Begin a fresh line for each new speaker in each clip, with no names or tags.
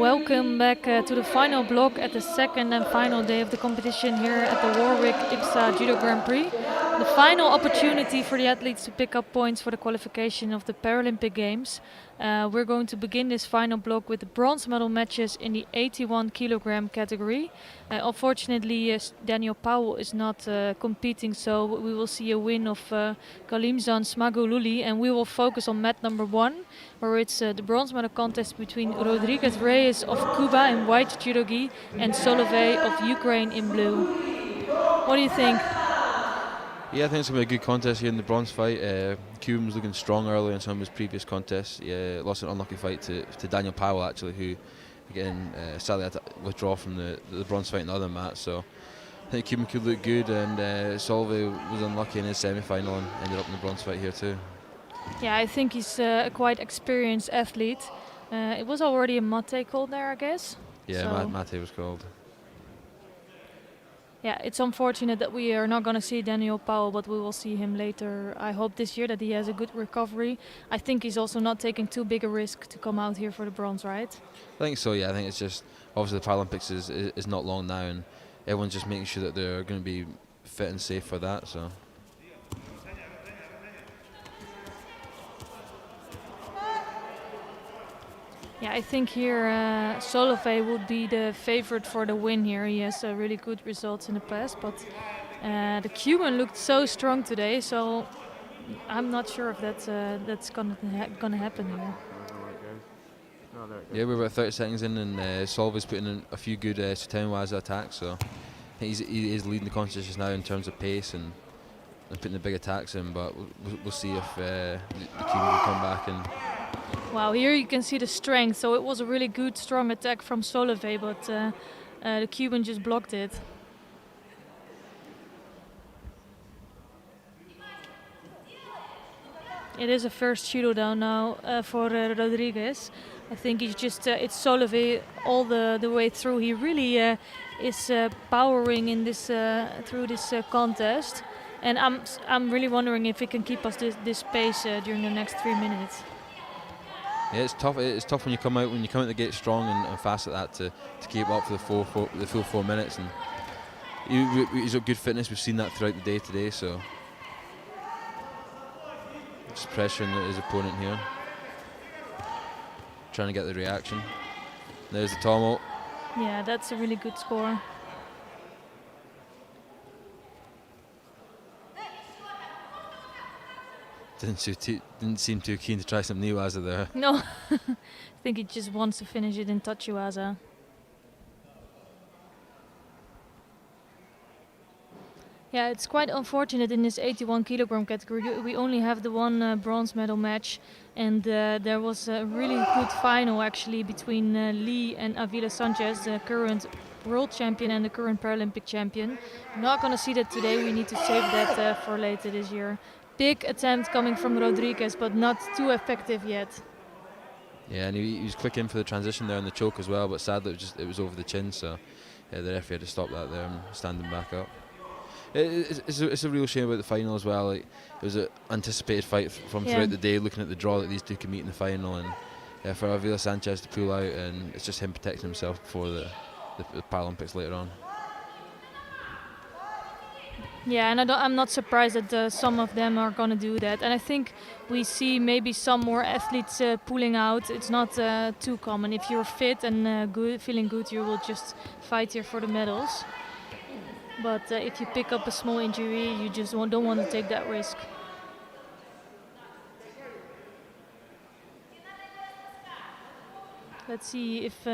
welcome back to the final block at the second and final day of the competition here at the Warwick IBSA Judo Grand Prix. The final opportunity for the athletes to pick up points for the qualification of the Paralympic Games. We're going to begin this final block with the bronze medal matches in the 81 kilogram category. Unfortunately, Daniel Powell is not competing, so we will see a win of Kalimzan Smagululi, and we will focus on mat number 1, where it's the bronze medal contest between Rodriguez Reyes of Cuba in white judogi and Solovey of Ukraine in blue. What do you think?
Yeah, I think it's going to be a good contest here in the bronze fight. Cuban was looking strong earlier in some of his previous contests. Yeah, lost an unlucky fight to Daniel Powell, actually, who, again, sadly had to withdraw from the bronze fight in the other mat. So I think Cuban could look good, and Solvay was unlucky in his semi-final and ended up in the bronze fight here too.
Yeah, I think he's a quite experienced athlete. It was already a mate called there, I guess.
Yeah, so mate was called.
Yeah, it's unfortunate that we are not going to see Daniel Powell, but we will see him later. I hope this year that he has a good recovery. I think he's also not taking too big a risk to come out here for the bronze, right?
I think so, yeah. I think it's just, obviously the Paralympics is not long now, and everyone's just making sure that they're going to be fit and safe for that. So.
Yeah, I think here Solovey would be the favorite for the win here. He has really good results in the past, but the Cuban looked so strong today, so I'm not sure if that's gonna happen here.
Yeah, we're about 30 seconds in, and Solvay's putting in a few good Sutenwaza attacks, so I think he is leading the contest just now in terms of pace and putting the big attacks in, but we'll see if the Cuban will come back and.
Wow, here you can see the strength. So it was a really good, strong attack from Solovey, but the Cuban just blocked it. It is a first judo down now for Rodriguez. I think he's just, it's Solovey all the way through. He really is powering in this through this contest. And I'm really wondering if he can keep us this pace during the next 3 minutes.
Yeah, it's tough. It's tough when you come out the gate strong and fast at that to keep up for the full 4 minutes. And he's got good fitness. We've seen that throughout the day today. So just pressuring his opponent here, trying to get the reaction. There's the Tomo.
Yeah, that's a really good score.
Didn't seem too keen to try some Niwaza there.
No, I think he just wants to finish it in Tachiwaza. Yeah, it's quite unfortunate in this 81 kilogram category. We only have the one bronze medal match, and there was a really good final actually between Lee and Avila Sanchez, the current world champion and the current Paralympic champion. We're not going to see that today. We need to save that for later this year. Big attempt coming from Rodriguez, but not too effective yet.
Yeah, and he was quick in for the transition there and the choke as well, but sadly it was over the chin, so yeah, the referee had to stop that there and stand him back up. It's a real shame about the final as well. Like, it was an anticipated fight from throughout the day, looking at the draw that these two could meet in the final, and for Avila Sanchez to pull out, and it's just him protecting himself before the Paralympics later on.
Yeah, and I'm not surprised that some of them are going to do that. And I think we see maybe some more athletes pulling out. It's not too common. If you're fit and feeling good, you will just fight here for the medals. But if you pick up a small injury, you just don't want to take that risk. Let's see if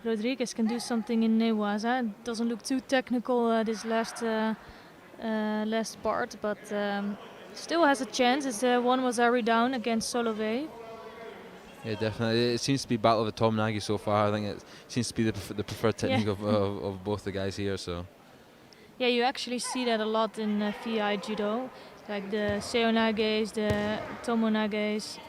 Rodriguez can do something in Newaza. It doesn't look too technical this last part, but still has a chance. It's one Wazari down against Solovey.
Yeah, definitely. It seems to be battle of the Tom Nagy so far. I think it seems to be the preferred technique of both the guys here. So.
Yeah, you actually see that a lot in VI Judo, like the Seonages, the Tomonages.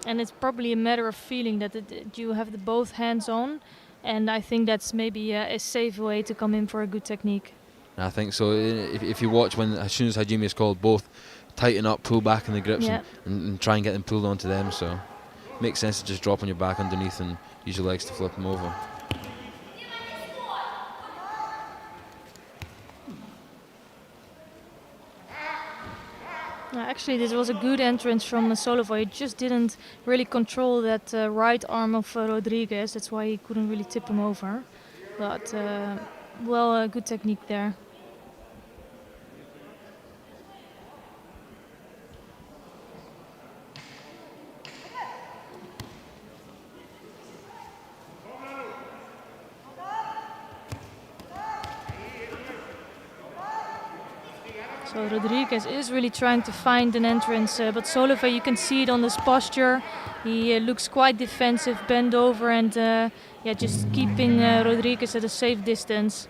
And it's probably a matter of feeling that you have both hands on, and I think that's maybe a safe way to come in for a good technique.
I think so. If you watch as soon as Hajime is called, both tighten up, pull back in the grips,
Yeah.
and try and get them pulled onto them. So makes sense to just drop on your back underneath and use your legs to flip them over.
Actually, this was a good entrance from Solovey. He just didn't really control that right arm of Rodriguez. That's why he couldn't really tip him over. But, well, good technique there. So Rodriguez is really trying to find an entrance, but Solovey, you can see it on his posture. He looks quite defensive, bent over, and yeah, just keeping Rodriguez at a safe distance.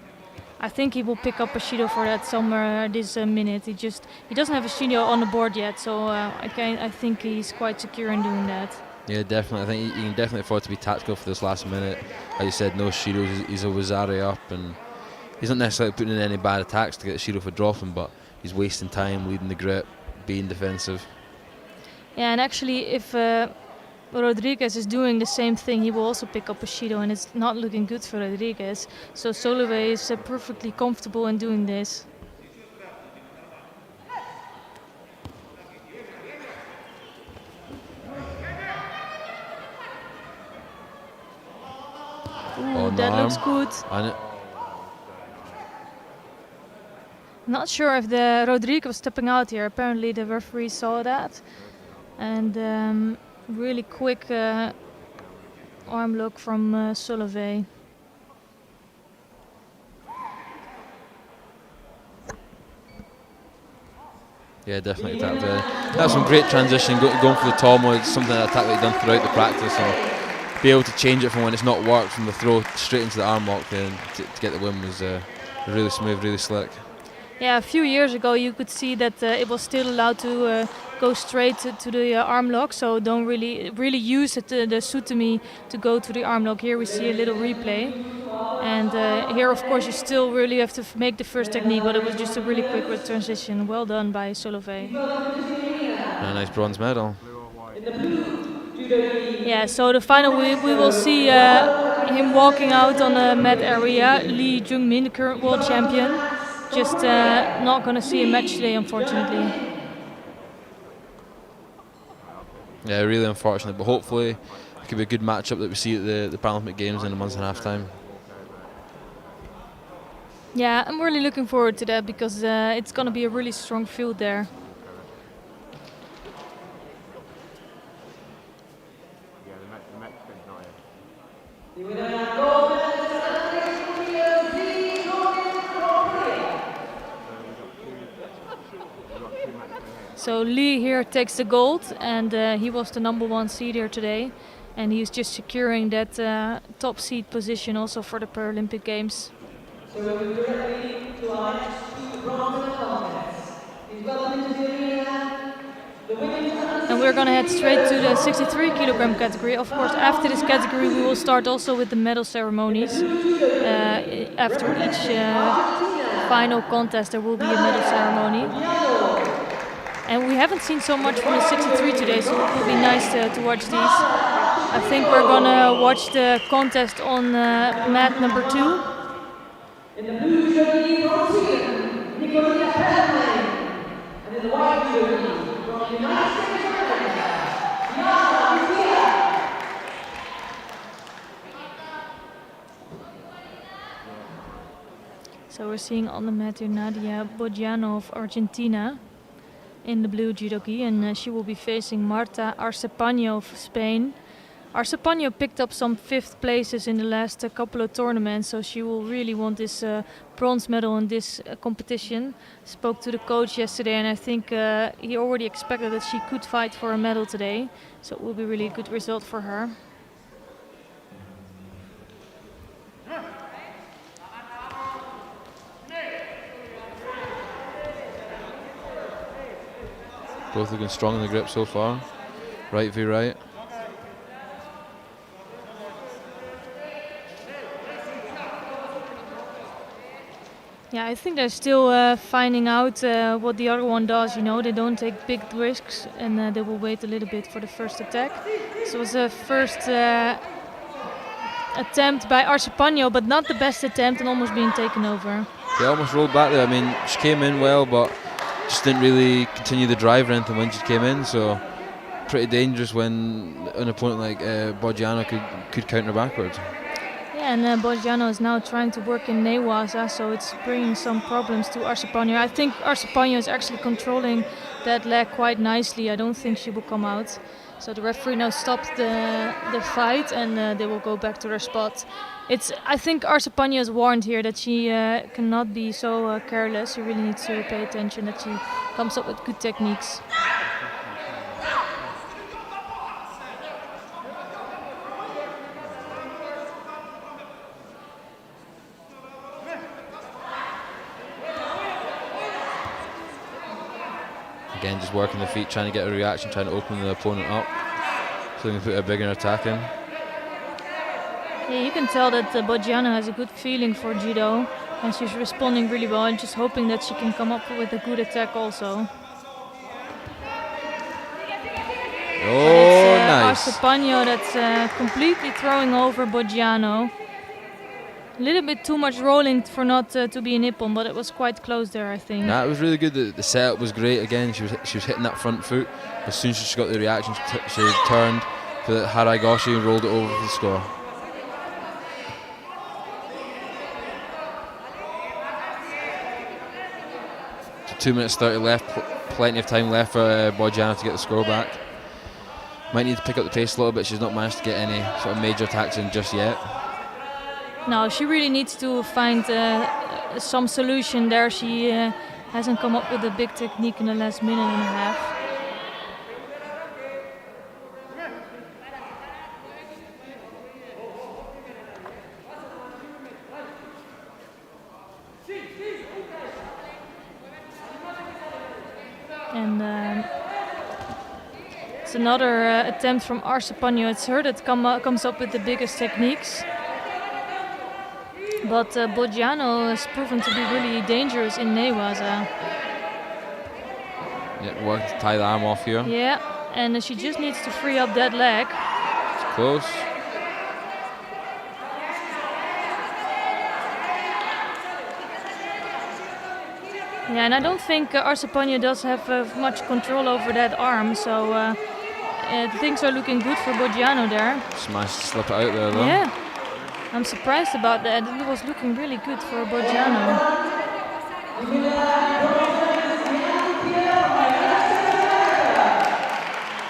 I think he will pick up a Shido for that somewhere this minute. He doesn't have a Shido on the board yet, so I think he's quite secure in doing that.
Yeah, definitely. I think he can definitely afford to be tactical for this last minute. Like you said, no Shidos. He's a Wazari up, and he's not necessarily putting in any bad attacks to get the Shido for dropping, but he's wasting time, leading the grip, being defensive.
Yeah, and actually, if Rodriguez is doing the same thing, he will also pick up a Shido, and it's not looking good for Rodriguez. So Solovey is perfectly comfortable in doing this. Ooh, that looks good. Not sure if the Rodriguez was stepping out here. Apparently the referee saw that. And really quick arm lock from Solovey.
Yeah, definitely attack there. That's some great transition, going for the Tomo. It's something that attack that you've done throughout the practice, and be able to change it from when it's not worked, from the throw straight into the arm lock to get the win was really smooth, really slick.
Yeah, a few years ago you could see that it was still allowed to go straight to the arm lock, so don't really use it, the Sutami to go to the arm lock. Here we see a little replay, and here of course you still really have to make the first technique, but it was just a really quick transition. Well done by Solovey.
A nice bronze medal.
Yeah, so the final we will see him walking out on the mat area. Lee Jung-min, the current world champion. Just not going to see a match today, unfortunately.
Yeah, really unfortunate, but hopefully it could be a good matchup that we see at the Paralympic Games in a month and a half time.
Yeah, I'm really looking forward to that because it's going to be a really strong field there. So Lee here takes the gold, and he was the #1 seed here today, and he's just securing that top seed position also for the Paralympic Games. So we're directly to our next two bronze contests. And we're going to head straight to the 63 kilogram category. Of course, after this category we will start also with the medal ceremonies. After each final contest there will be a medal ceremony. And we haven't seen so much from the 63 today, so it will be nice to watch these. I think we're gonna watch the contest on mat number 2. In the blue jersey from Sweden, Nicolia Penley. And in the white jersey from the United States of America, Diana. So we're seeing on the mat here Nadia Boggiano of Argentina in the blue judogi, and she will be facing Marta Arcepaño of Spain. Arcepaño picked up some 5th places in the last couple of tournaments, so she will really want this bronze medal in this competition. Spoke to the coach yesterday, and I think he already expected that she could fight for a medal today, so it will be really a good result for her.
Both looking strong in the grip so far. Right v right.
Yeah, I think they're still finding out what the other one does. You know, they don't take big risks, and they will wait a little bit for the first attack. So it was a first attempt by Arsepagno, but not the best attempt, and almost being taken over.
They almost rolled back there. I mean, she came in well, but just didn't really continue the drive or anything when she came in. So pretty dangerous when an opponent like Boggiano could counter backwards.
Yeah, and Boggiano is now trying to work in Newaza, so it's bringing some problems to Arsepagno. I think Arsepagno is actually controlling that leg quite nicely. I don't think she will come out. So the referee now stopped the fight, and they will go back to their spot. I think Arsepagno is warned here that she cannot be so careless. She really needs to pay attention that she comes up with good techniques.
Again, just working the feet, trying to get a reaction, trying to open the opponent up so they can put a bigger attack in.
Yeah, you can tell that Boggiano has a good feeling for judo, and she's responding really well, and just hoping that she can come up with a good attack also.
Oh, nice.
Arsepagno that's completely throwing over Boggiano. A little bit too much rolling for not to be a nippon, but it was quite close there, I think.
Nah, it was really good. The setup was great. Again, she was hitting that front foot. As soon as she got the reaction, she turned for the Harai Goshi and rolled it over for the score. So 2 minutes 30 left. Plenty of time left for Boggiano to get the score back. Might need to pick up the pace a little bit. She's not managed to get any sort of major attacks in just yet.
No, she really needs to find some solution there. She hasn't come up with a big technique in the last minute and a half. And it's another attempt from Arsepagno. It's her that comes up with the biggest techniques. But Boggiano has proven to be really dangerous in Newaza.
Yeah, work to tie the arm off here.
Yeah, and she just needs to free up that leg.
It's close.
Yeah, and I don't think Arsepagno does have much control over that arm, so things are looking good for Boggiano there.
Just managed to slip it out there though.
Yeah. I'm surprised about that. It was looking really good for Boggiano.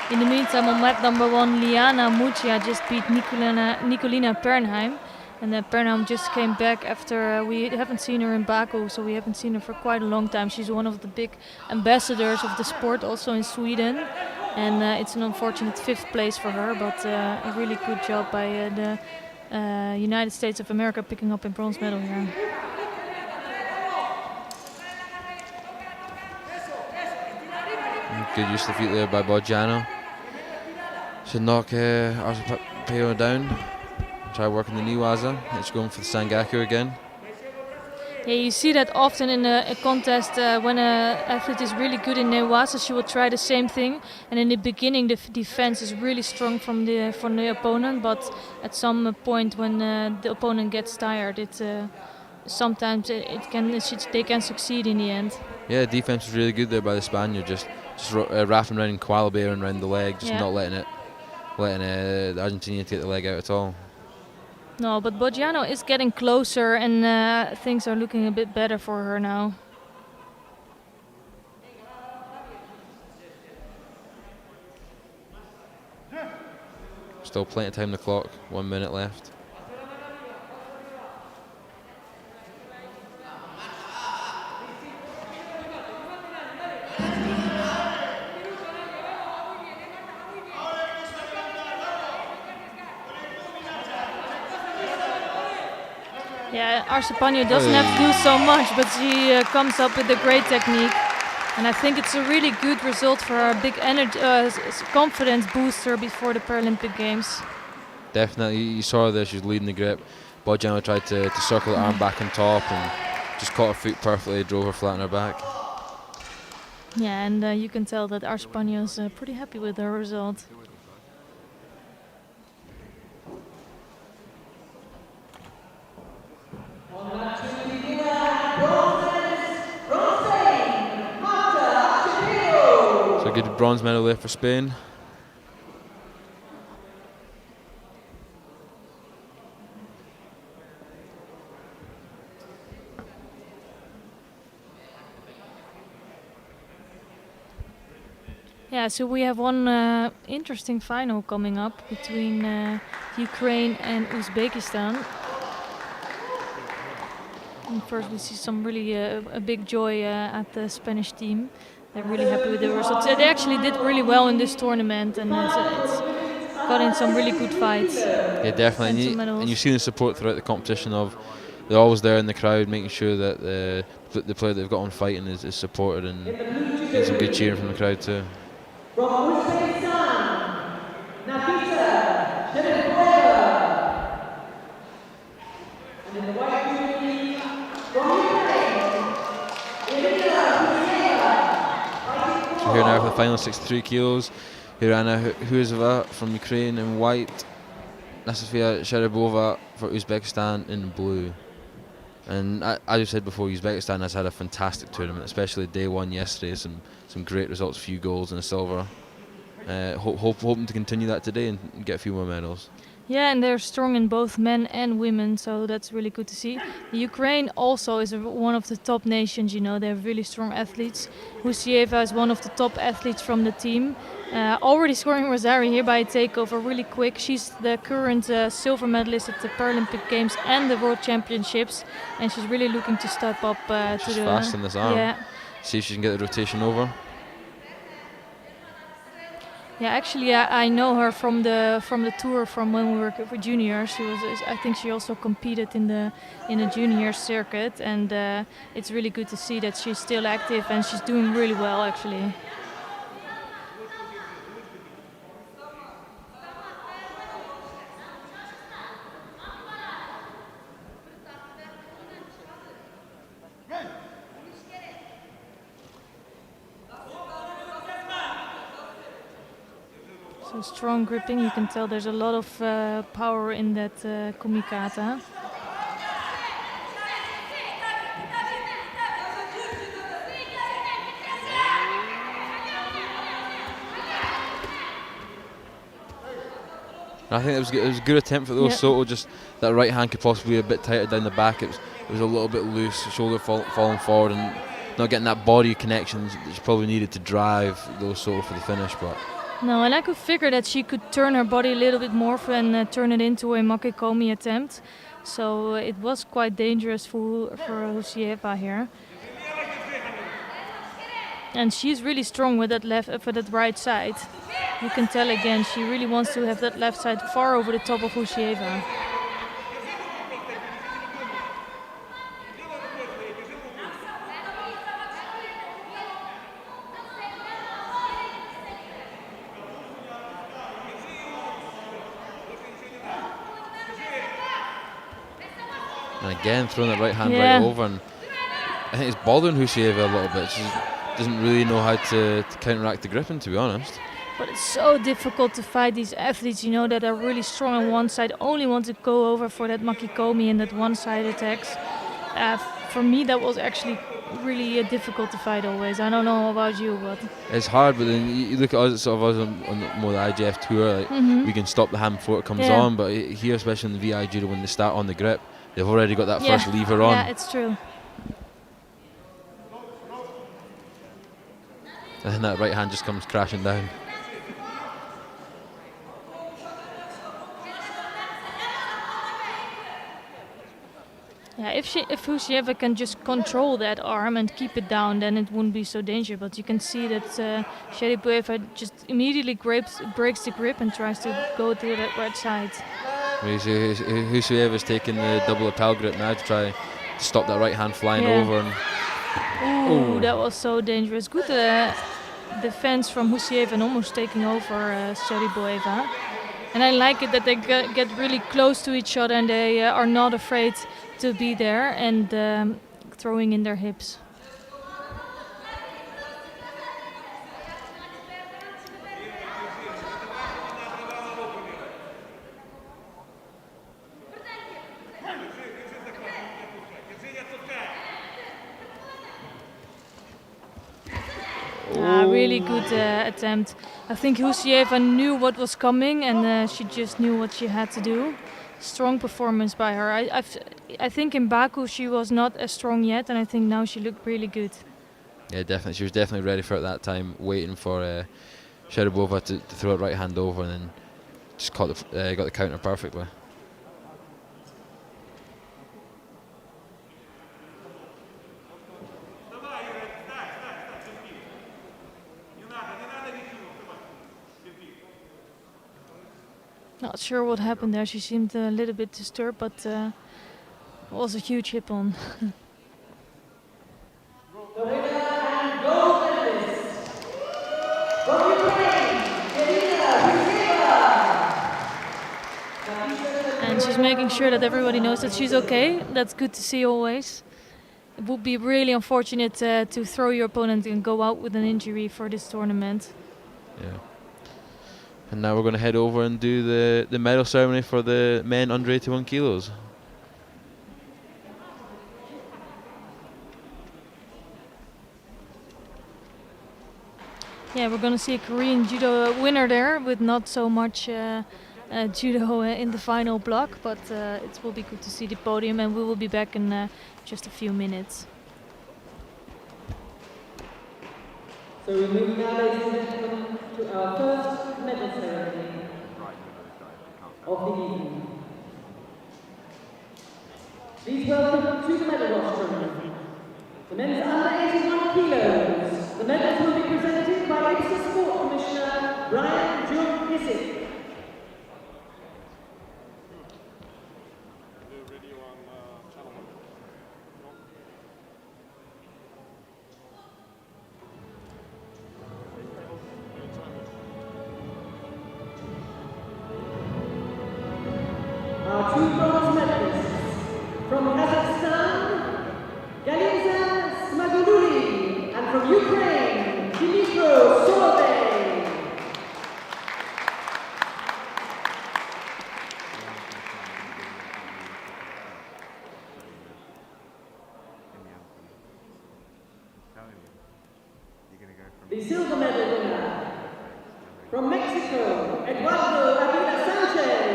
In the meantime, on mat number 1, Liana Muccia just beat Nicolina Pernheim. And Pernheim just came back after we haven't seen her in Baku, so we haven't seen her for quite a long time. She's one of the big ambassadors of the sport, also in Sweden. And it's an unfortunate 5th place for her, but a really good job by the United States of America picking up a bronze medal here.
Good use of the feet there by Boggiano. Should knock Arsepagno down. Try working the Newaza. It's going for the Sangaku again.
Yeah, you see that often in a contest when an athlete is really good in Newaza, she will try the same thing. And in the beginning, the defense is really strong from the opponent. But at some point, when the opponent gets tired, sometimes they can succeed in the end.
Yeah, defense was really good there by the Spaniard. Just wrapping around and koala bearing around the leg, just not letting the Argentinian take the leg out at all.
No, but Boggiano is getting closer, and things are looking a bit better for her now.
Still plenty of time on the clock, 1 minute left.
Yeah, Arsepagno doesn't have to do so much, but she comes up with a great technique. And I think it's a really good result for her, a big confidence booster before the Paralympic Games.
Definitely, you saw there, she was leading the grip. Boggiano tried to circle the arm back on top and just caught her foot perfectly, drove her flat on her back.
Yeah, and you can tell that our Spaniel's pretty happy with her result.
So a good bronze medal there for Spain.
Yeah, so we have one interesting final coming up between Ukraine and Uzbekistan. And first we see some really a big joy at the Spanish team. They're really happy with the results. They actually did really well in this tournament, and it's got in some really good fights.
Yeah, definitely. And you've seen the support throughout the competition of they're always there in the crowd, making sure that the player they've got on fighting is supported, and getting some good cheering from the crowd too.
From Uzbekistan, Nafisa and in the white community from Ukraine,
So here now for the final 63 kilos, Irina Huzeva from Ukraine in white, Nasifia Sharibova for Uzbekistan in blue. And as I said before, Uzbekistan has had a fantastic tournament, especially day one yesterday. Some great results, a few goals and a silver. Hoping to continue that today and get a few more medals.
Yeah, and they're strong in both men and women, so that's really good to see. Ukraine also is one of the top nations, you know, they have really strong athletes. Husieva is one of the top athletes from the team. Already scoring Rosari here by a takeover really quick. She's the current silver medalist at the Paralympic Games and the World Championships, and she's really looking to step up
she's fast in this arm.
Yeah.
See if she can get the rotation over.
Yeah, actually, I know her from the tour from when we were juniors. I think she also competed in the junior circuit, and it's really good to see that she's still active and she's doing really well, actually. So strong gripping, you can tell there's a lot of power in that kumikata.
I think it was a good attempt for those. Yep. Soto, just that right hand could possibly be a bit tighter down the back. It was a little bit loose, shoulder falling forward and not getting that body connection that she probably needed to drive those Soto for the finish. But
no, and I could figure that she could turn her body a little bit more and turn it into a makikomi attempt. So it was quite dangerous for Husieva here. And she's really strong with that for that right side. You can tell again, she really wants to have that left side far over the top of Husieva.
And again, throwing that right hand right over, and I think it's bothering Husieva a little bit. She doesn't really know how to counteract the gripping, to be honest.
But it's so difficult to fight these athletes, you know, that are really strong on one side, only want to go over for that makikomi and that one-side attacks. For me, that was actually really difficult to fight always. I don't know about you, but
it's hard. But then you look at us, sort of us on more the IGF tour, like we can stop the hand before it comes on. But here, especially in the VI judo, when they start on the grip, they've already got that first lever on.
Yeah, it's true.
And then that right hand just comes crashing down.
Yeah, if Husieva can just control that arm and keep it down, then it wouldn't be so dangerous. But you can see that Sharipova just immediately breaks the grip and tries to go to that right side.
Husieva's taking the double lapel grip now to try to stop that right hand flying over. And
ooh, that was so dangerous. Good defense from Husieva and almost taking over Sharipova. And I like it that they get really close to each other and they are not afraid to be there and throwing in their hips. Really good attempt. I think Husieva knew what was coming, and she just knew what she had to do. Strong performance by her. I think in Baku she was not as strong yet, and I think now she looked really good.
Yeah, definitely. She was definitely ready for it that time, waiting for Sharapova to throw it right hand over, and then just got the counter perfectly.
Not sure what happened there. She seemed a little bit disturbed, but it was a huge hip on.
The winner and gold medalist from Ukraine,
And she's making sure that everybody knows that she's okay. That's good to see always. It would be really unfortunate to throw your opponent and go out with an injury for this tournament.
Yeah. And now we're going to head over and do the medal ceremony for the men under 81 kilos.
Yeah, we're going to see a Korean judo winner there with not so much judo in the final block, but it will be good to see the podium, and we will be back in just a few minutes.
So we move now, ladies and gentlemen, to our first medal ceremony of the evening. Please welcome to the medal rostrum the men's under 81 kilos. The medals will be presented by IBSA Sport Commissioner Brian Jung-Hissik. Our two bronze medalists from Kazakhstan, Galiza Smaguluri, and from Ukraine, Dmitro Solovey. The silver medal winner from Mexico, Eduardo Avila Sanchez.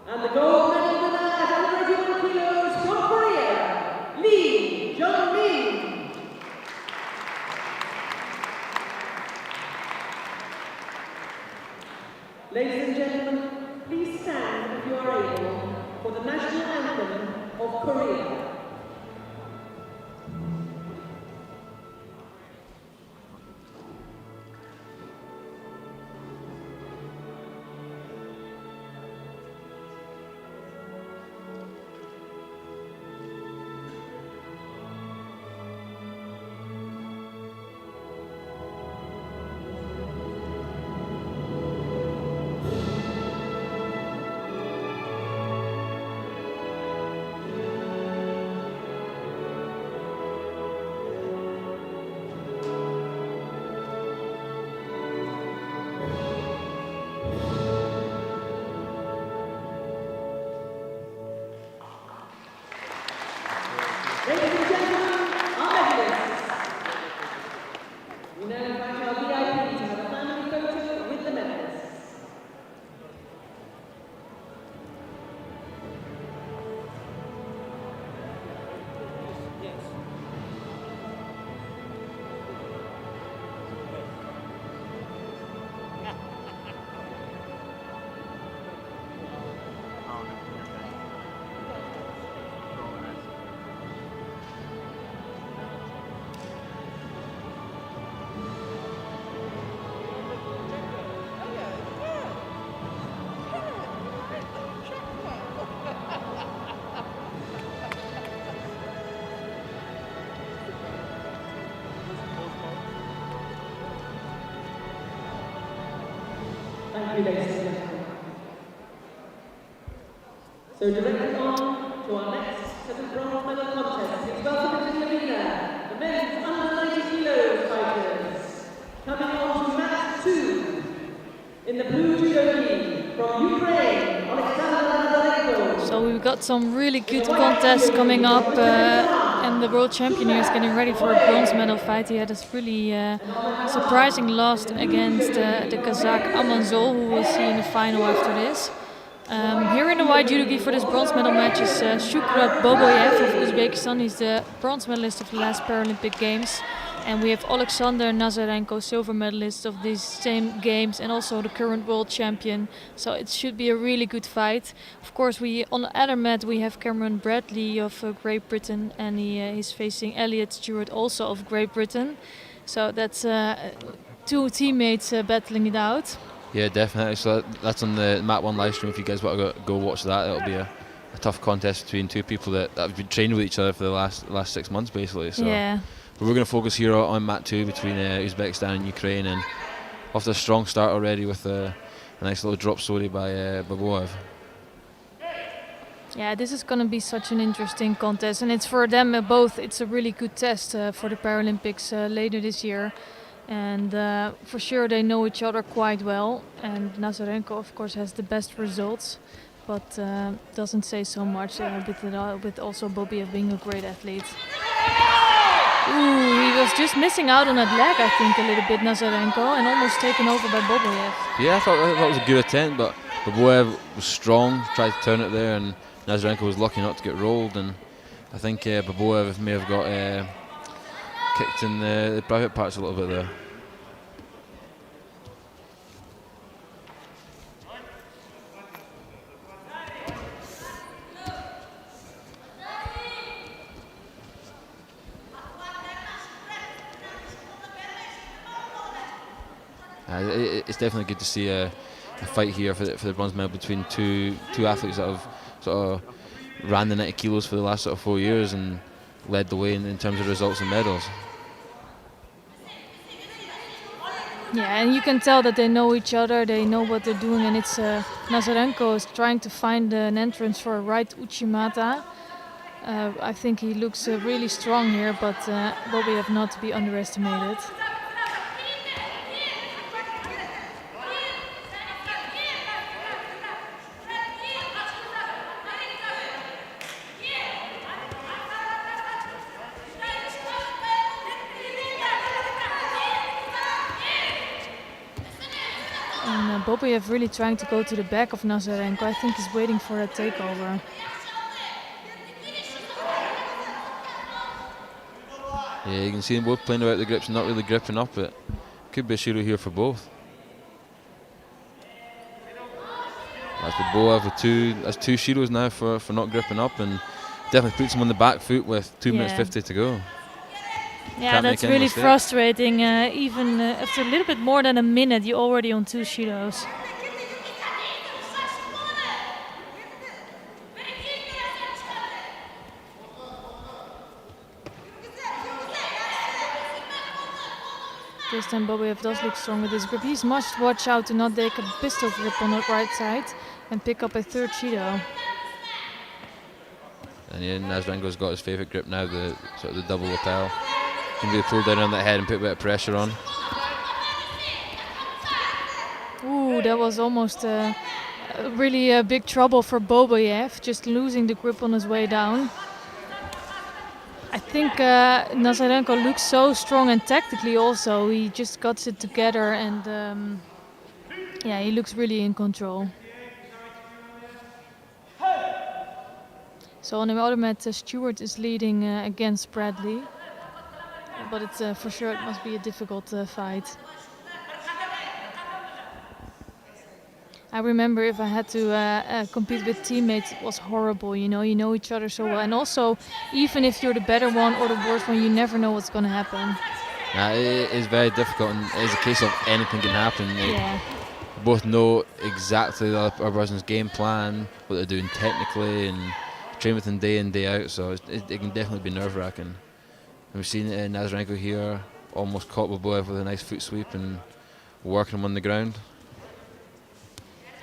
And the gold medal winner at 181 kilos from Korea, Lee Jong-min. Ladies and gentlemen, please stand if you are able for the national anthem of Korea. Ladies and gentlemen, our medalists. We now invite our VIP to have a family photo with the medalists. Thank you, ladies and gentlemen. So directly on to our next set of bronze medal contests. Please welcome into the arena the men's under 90 kilos fighters. Coming on to match 2 in the blue judo gi from Ukraine,
So we've got some really good contests coming up, and the world champion here is getting ready for a bronze medal fight. He had this really surprising loss against the Kazakh Amanzol, who we'll see in the final after this. Here in the white judo gi for this bronze medal match is Shukrat Boboyev of Uzbekistan. He's the bronze medalist of the last Paralympic Games. And we have Alexander Nazarenko, silver medalist of these same games and also the current world champion. So it should be a really good fight. Of course, on the other mat we have Cameron Bradley of Great Britain, and he's facing Elliot Stewart, also of Great Britain. So that's 2 teammates battling it out.
Yeah, definitely. So that's on the Mat 1 live stream. If you guys want to go watch that, it'll be a tough contest between 2 people that have been training with each other for the last 6 months, basically. So.
Yeah.
But we're going to focus here on Mat 2 between Uzbekistan and Ukraine, and off to a strong start already with a nice little drop sorry by Baboev.
Yeah, this is going to be such an interesting contest, and it's for them both. It's a really good test for the Paralympics later this year, and for sure they know each other quite well. And Nazarenko, of course, has the best results, but doesn't say so much with also Bobiev being a great athlete. Ooh, he was just missing out on that leg, I think, a little bit, Nazarenko, and almost taken over by Boboev.
Yeah, I thought it was a good attempt, but Baboev was strong, tried to turn it there, and Nazarenko was lucky not to get rolled. And I think Baboev may have got kicked in the private parts a little bit there. It's definitely good to see a fight here for the bronze medal between two athletes that have sort of ran the 90 kilos for the last sort of 4 years and led the way in terms of results and medals.
Yeah, and you can tell that they know each other, they know what they're doing, and it's Nazarenko is trying to find an entrance for a right Uchimata. I think he looks really strong here, but Bobiev not to be underestimated. And Bobiev really trying to go to the back of Nazarenko. I think he's waiting for a takeover.
Yeah, you can see them both playing about the grips and not really gripping up. It could be a Shiro here for both. That's Baboev with that's 2 Shiros now for not gripping up, and definitely puts him on the back foot with 2 minutes 50 to go.
Yeah,
Can't
that's
make any
really
mistake.
frustrating. Even after a little bit more than a minute, you're already on 2 Shiros. This time Bobiev does look strong with his grip. He must watch out to not take a pistol grip on the right side and pick up a 3rd Shido.
And yeah, Nazarenko's got his favourite grip now, the sort of the double lapel. Can really pull down on that head and put a bit of pressure on.
Ooh, that was almost really big trouble for Bobiev, just losing the grip on his way down. I think Nazarenko looks so strong, and tactically also he just got it together, and yeah, he looks really in control. So on the other mat, Stewart is leading against Bradley, but it's for sure it must be a difficult fight. I remember if I had to compete with teammates, it was horrible. You know each other so well, and also even if you're the better one or the worst one, you never know what's going to happen.
Yeah, it is very difficult, and it is a case of anything can happen.
Yeah.
We both know exactly the other person's game plan, what they're doing technically, and train with them day in, day out. So it can definitely be nerve-wracking. And we've seen Nazarenko here almost caught Baboev with a nice foot sweep and working him on the ground.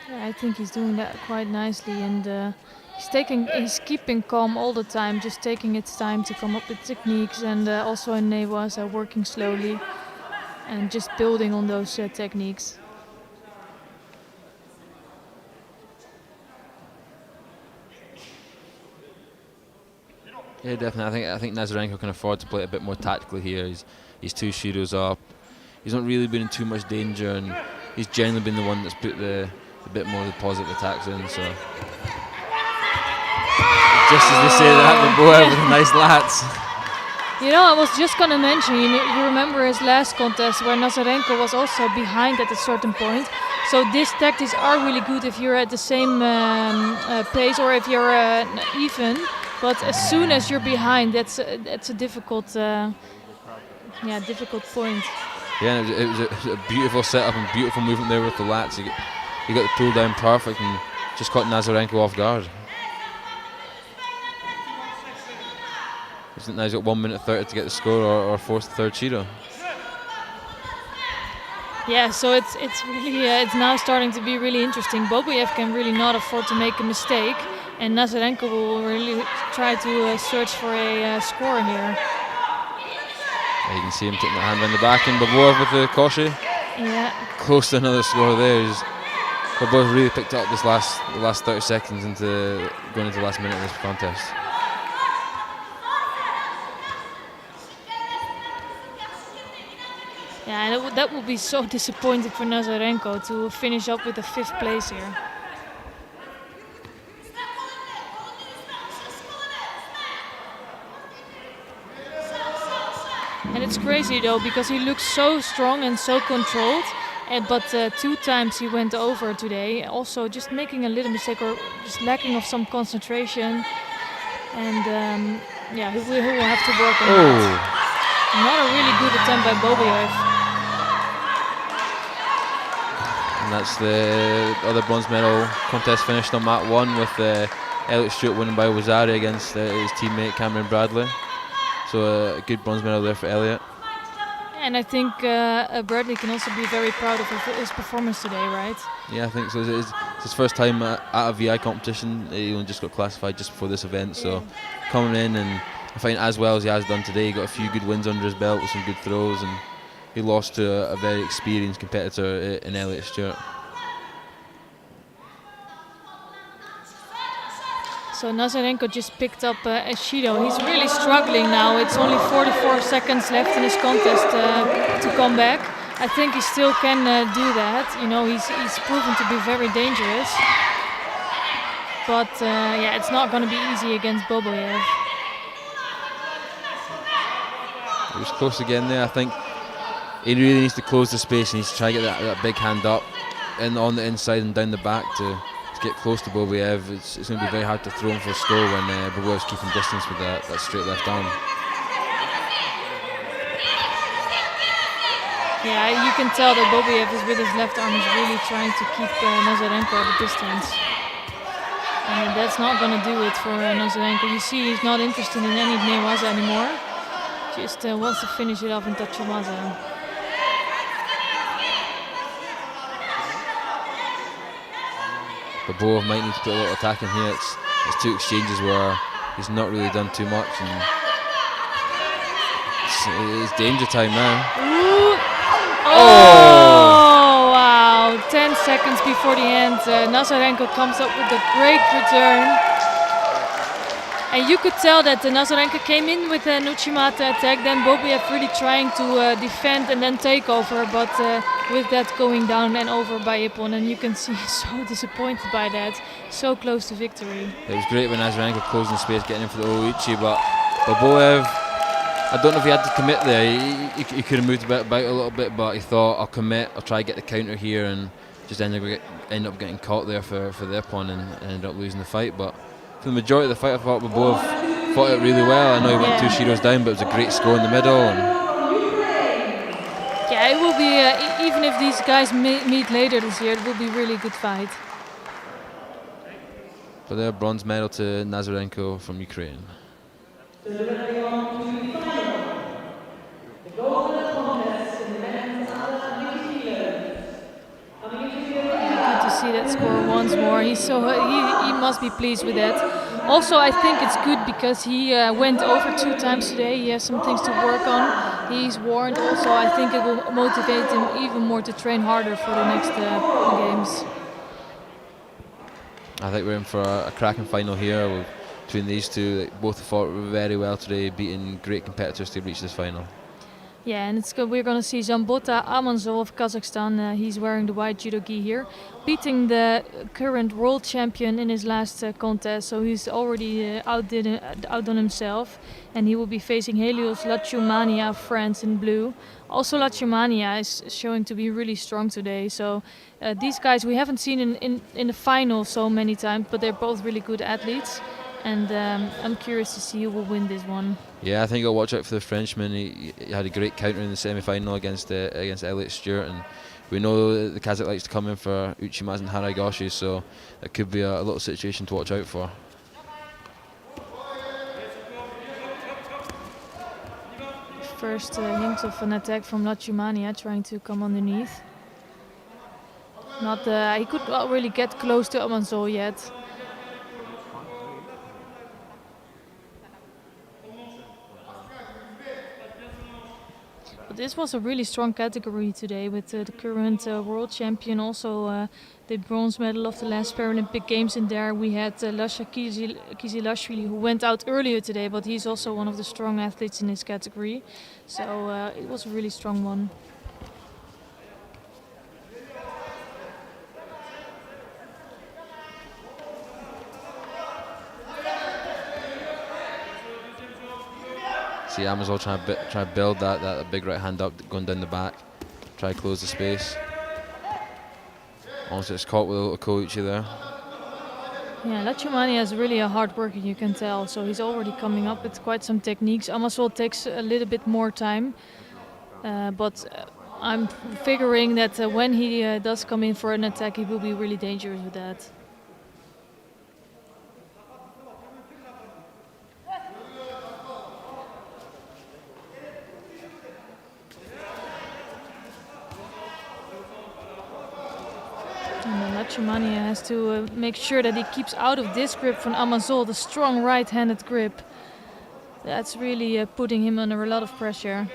Yeah, I think he's doing that quite nicely, and he's keeping calm all the time, just taking its time to come up with techniques, and also in Newaza working slowly and just building on those techniques.
Yeah, definitely. I think Nazarenko can afford to play a bit more tactically here. He's 2 shidos up. He's not really been in too much danger, and he's generally been the one that's put the bit more of the positive attacks in. So just as they say that, Baboev with nice lats.
You know, I was just gonna mention, you remember his last contest where Nazarenko was also behind at a certain point. So these tactics are really good if you're at the same pace or if you're even. But as soon as you're behind, that's a difficult, difficult point.
Yeah, it was a beautiful setup and beautiful movement there with the lats. He got the pull down perfect and just caught Nazarenko off guard. Now he's got 1 minute 30 to get the score or force the third Shido.
Yeah, so it's really it's now starting to be really interesting. Boboev can really not afford to make a mistake, and Nazarenko will really try to search for a score here.
Yeah, you can see him taking the hand around the back, and Baboev with the koshi.
Yeah.
Close to another score there. Baboev really picked up the last 30 seconds into going into the last minute of this contest.
Yeah, and that would be so disappointing for Nazarenko to finish up with the 5th place here. And it's crazy though, because he looks so strong and so controlled, but 2 times he went over today, also just making a little mistake or just lacking of some concentration. And yeah, he will have to work on that. Not a really good attempt by Boboev.
And that's the other bronze medal contest finished on mat 1 with Elliot Stewart winning by Wazari against his teammate Cameron Bradley. So a good bronze medal there for Elliot.
And I think Bradley can also be very proud of his performance today, right?
Yeah, I think so. It's his first time at a VI competition. He only just got classified just before this event, so coming in and I find as well as he has done today, he got a few good wins under his belt with some good throws, and he lost to a very experienced competitor in Elliot Stewart.
So Nazarenko just picked up a Shido. He's really struggling now. It's only 44 seconds left in his contest to come back. I think he still can do that. You know, he's proven to be very dangerous. But yeah, it's not going to be easy against Boboev.
It was close again there. I think he really needs to close the space. He needs to try to get that big hand up and on the inside and down the back to get close to Boboev. It's going to be very hard to throw him for a score when Boboev's keeping distance with that straight left arm.
Yeah, you can tell that Boboev is with his left arm is really trying to keep Nazarenko at a distance. And that's not going to do it for Nazarenko. You see he's not interested in any Newaza anymore. Just wants to finish it off in Tachiwaza.
Baboev might need to put a little attack in here. It's 2 exchanges where he's not really done too much, and it's danger time now.
Ooh. Oh wow! 10 seconds before the end, Nazarenko comes up with a great return. And you could tell that Nazarenko came in with a Nuchimata attack, then Boboev really trying to defend and then take over, but with that going down and over by Ippon, and you can see he's so disappointed by that, so close to victory.
It was great when Nazarenko closing the space, getting in for the Oichi, but Baboev, I don't know if he had to commit there. He could have moved about a little bit, but he thought, I'll commit, I'll try to get the counter here, and just end up getting caught there for the Ippon and ended up losing the fight. But for the majority of the fight, I thought Baboev fought it really well. I know he went 2 shidos down, but it was a great score in the middle.
Yeah, it will be, even if these guys meet later this year, it will be a really good fight.
But their bronze medal to Nazarenko from Ukraine.
see that score once more. He must be pleased with that. Also, I think it's good because he went over 2 times today. He has some things to work on. He's warned also. I think it will motivate him even more to train harder for the next games.
I think we're in for a cracking final here between these two. Both fought very well today, beating great competitors to reach this final.
Yeah, and we're going to see Zambota Amanzol of Kazakhstan. He's wearing the white judo gi here, beating the current world champion in his last contest. So he's already outdone himself. And he will be facing Helios Lachumania of France in blue. Also Lachumania is showing to be really strong today. So these guys we haven't seen in the final so many times, but they're both really good athletes. And I'm curious to see who will win this one.
Yeah, I think I'll watch out for the Frenchman. He had a great counter in the semi-final against Elliot Stewart, and we know the Kazakh likes to come in for Uchimaz and Haraigoshi, so it could be a little situation to watch out for.
First hint of an attack from Lachumania, trying to come underneath. He could not really get close to Amanzol yet. This was a really strong category today with the current world champion, also the bronze medal of the last Paralympic Games in there. We had Lasha Kizilashvili, who went out earlier today, but he's also one of the strong athletes in this category. So it was a really strong one.
See Amanzol trying to build that big right hand up, going down the back, try to close the space. Almost gets caught with a little Koichi there.
Yeah, Lachumania is really a hard worker, you can tell. So he's already coming up with quite some techniques. Amanzol takes a little bit more time, but I'm figuring that when he does come in for an attack, he will be really dangerous with that. Lachumania has to make sure that he keeps out of this grip from Amanzol, the strong right-handed grip. That's really putting him under a lot of pressure.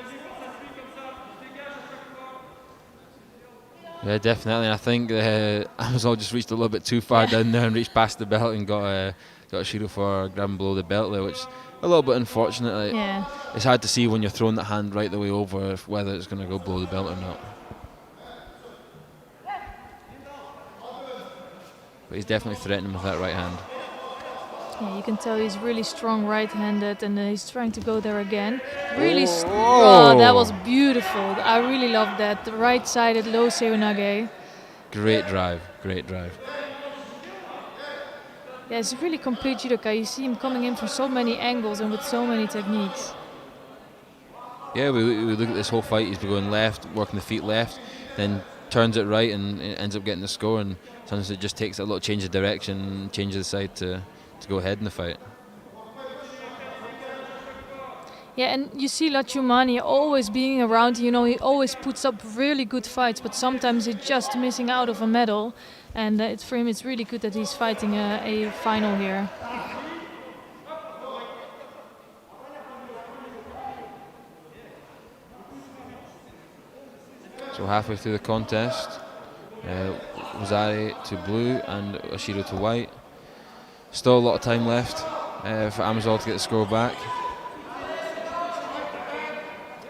Yeah, definitely. I think Amanzol just reached a little bit too far down there and reached past the belt and got a Shido for grabbing below the belt there, which is a little bit unfortunate.
Yeah.
It's hard to see when you're throwing that hand right the way over whether it's going to go below the belt or not. But he's definitely threatening with that right hand.
Yeah, you can tell he's really strong right-handed, and he's trying to go there again. Really, oh, that was beautiful. I really love that. The right-sided low seoinage.
Great drive, great drive.
Yeah, he's a really complete judoka. You see him coming in from so many angles and with so many techniques.
Yeah, we look at this whole fight. He's been going left, working the feet left, then turns it right and ends up getting the score. And sometimes it just takes a little change of direction, change of the side to go ahead in the fight.
Yeah, and you see Lachumania always being around. You know, he always puts up really good fights, but sometimes he's just missing out of a medal. And for him, it's really good that he's fighting a final here.
So halfway through the contest, Wazari to blue and Ashiro to white. Still a lot of time left for Amanzol to get the score back.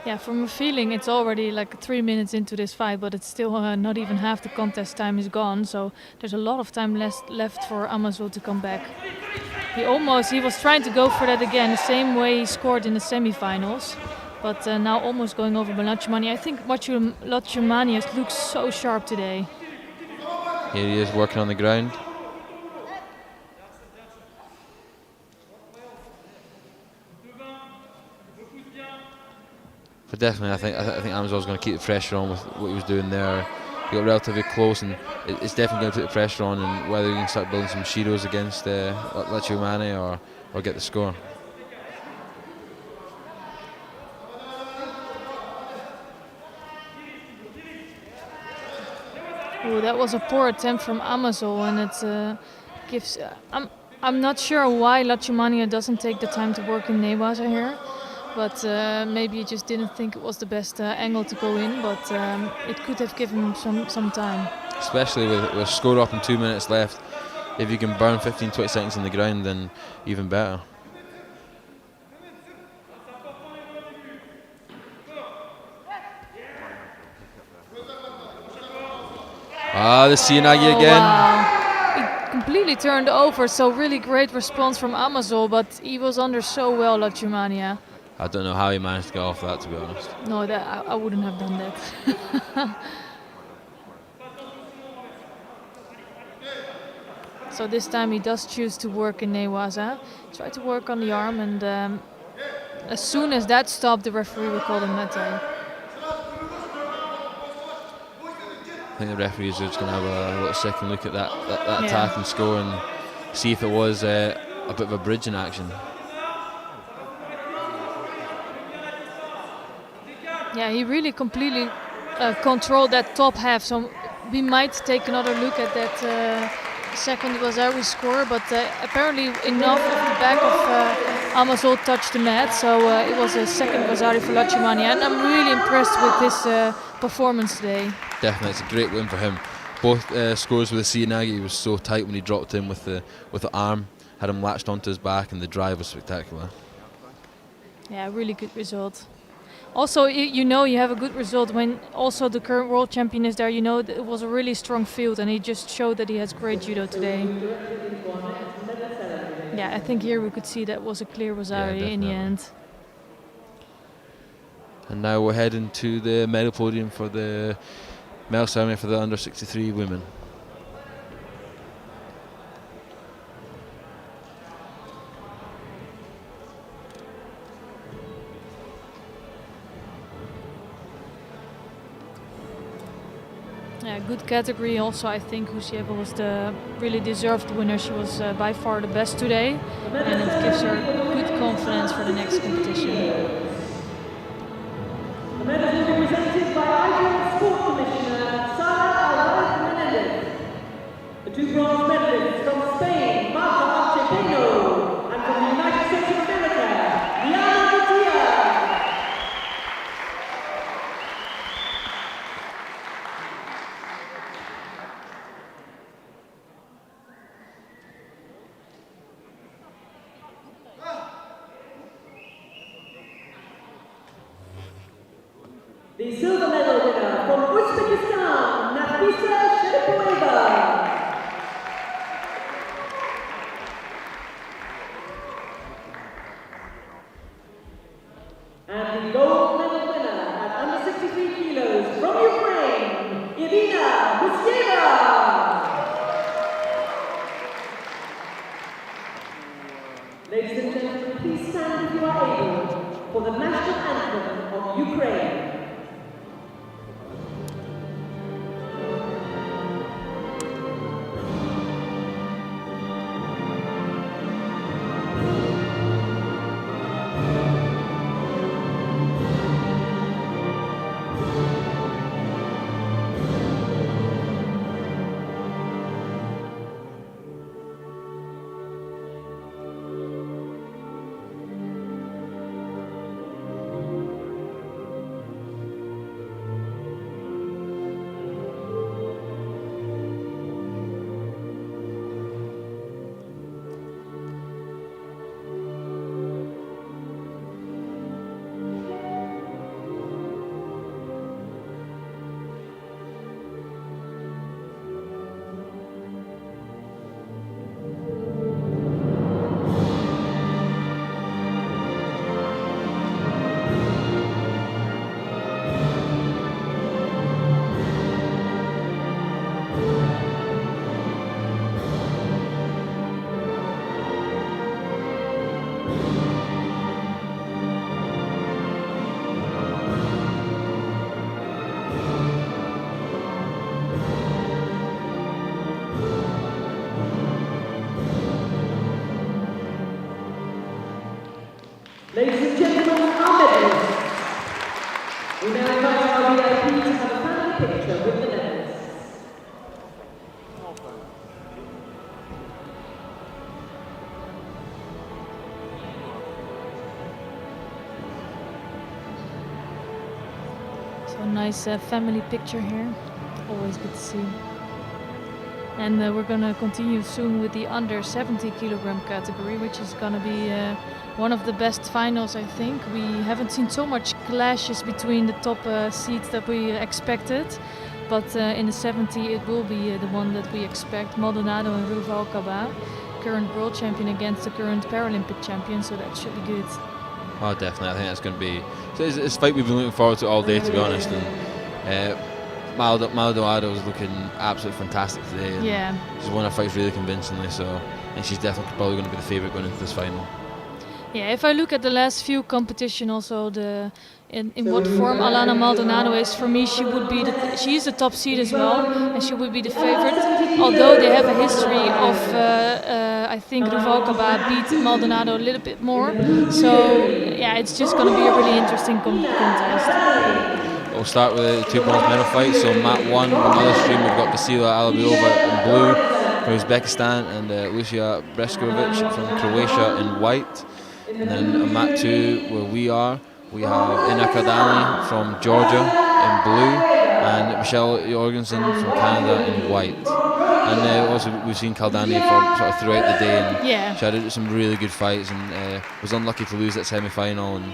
Yeah, from a feeling, it's already like 3 minutes into this fight, but it's still not even half the contest time is gone. So there's a lot of time left for Amanzol to come back. He was trying to go for that again, the same way he scored in the semifinals. But now almost going over by Lachumania. I think Lachumania looks so sharp today.
Here he is working on the ground. But definitely, I think Amanzol's going to keep the pressure on with what he was doing there. He got relatively close, and it's definitely going to put the pressure on. And whether he can start building some shidos against Lachumania or get the score.
Oh, that was a poor attempt from Amazon, and it gives. I'm not sure why Lachumania doesn't take the time to work in Newaza here, but maybe he just didn't think it was the best angle to go in. But it could have given him some time.
Especially with score up and 2 minutes left. If you can burn 15-20 seconds on the ground, then even better. The Sienagi again.
Wow. He completely turned over, so really great response from Amazon, but he was under so well, Lachumania.
I don't know how he managed to get off that, to be honest.
No, I wouldn't have done that. So this time he does choose to work in Newaza. Try to work on the arm, and as soon as that stopped, the referee will call the mete.
I think the referees are just going to have a little second look at that attack and score and see if it was a bit of a bridge in action.
Yeah, he really completely controlled that top half, so we might take another look at that second Wazawi score, but apparently enough of the back of Amazon touched the mat, so it was a second Wazawi for Lachumania, and I'm really impressed with this performance today.
Definitely, it's a great win for him. Both scores with the Sienagi, he was so tight when he dropped in with the arm, had him latched onto his back, and the drive was spectacular.
Yeah, really good result. Also, you know you have a good result when also the current world champion is there. You know it was a really strong field, and he just showed that he has great judo today. Yeah, I think here we could see that was a clear Wazawi in the end.
And now we're heading to the medal podium for the medal ceremony for the under 63 women.
Yeah, good category. Also, I think Husieva was the really deserved winner. She was by far the best today, and it gives her good confidence for the next competition.
The medals will be presented by IBSA Sport Commissioner Sara Menendez. The two bronze medalists from Spain, Marta Archepeno, and from the United States of America, Liana Gutierrez. The silver medal winner from Uzbekistan, Nafisa Sheripoeva. And the gold medal winner at under 63 kilos from Ukraine, Irina Husieva. Ladies and gentlemen, please stand if you are able for the national anthem of Ukraine.
nice family picture here. Always good to see. And we're going to continue soon with the under 70 kilogram category, which is going to be one of the best finals, I think. We haven't seen so much clashes between the top seeds that we expected, but in the 70 it will be the one that we expect. Maldonado and Ruvalcaba, current world champion against the current Paralympic champion, so that should be good.
Oh, definitely. I think that's going to be... So it's a fight we've been looking forward to all day, to be honest. And Maldonado was looking absolutely fantastic today. And
yeah.
She's won her fights really convincingly, so and she's definitely probably going to be the favourite going into this final.
Yeah, if I look at the last few competition, also in what form Alana Maldonado is, for me she is the top seed as well, and she would be the favorite. Although they have a history of, I think Ruvalcaba beat Maldonado a little bit more. So yeah, it's just going to be a really interesting contest.
We'll start with the 2 bronze medal fights. So mat 1, on the other stream, we've got Vasila Alabiova in blue from Uzbekistan and Lucia Breskovic from Croatia in white. And then on mat 2, where we are, we have Ina Kardani from Georgia in blue and Michelle Jorgensen from Canada in white. And also we've seen Kaldani sort of throughout the day, and she had some really good fights and was unlucky to lose that semi-final, and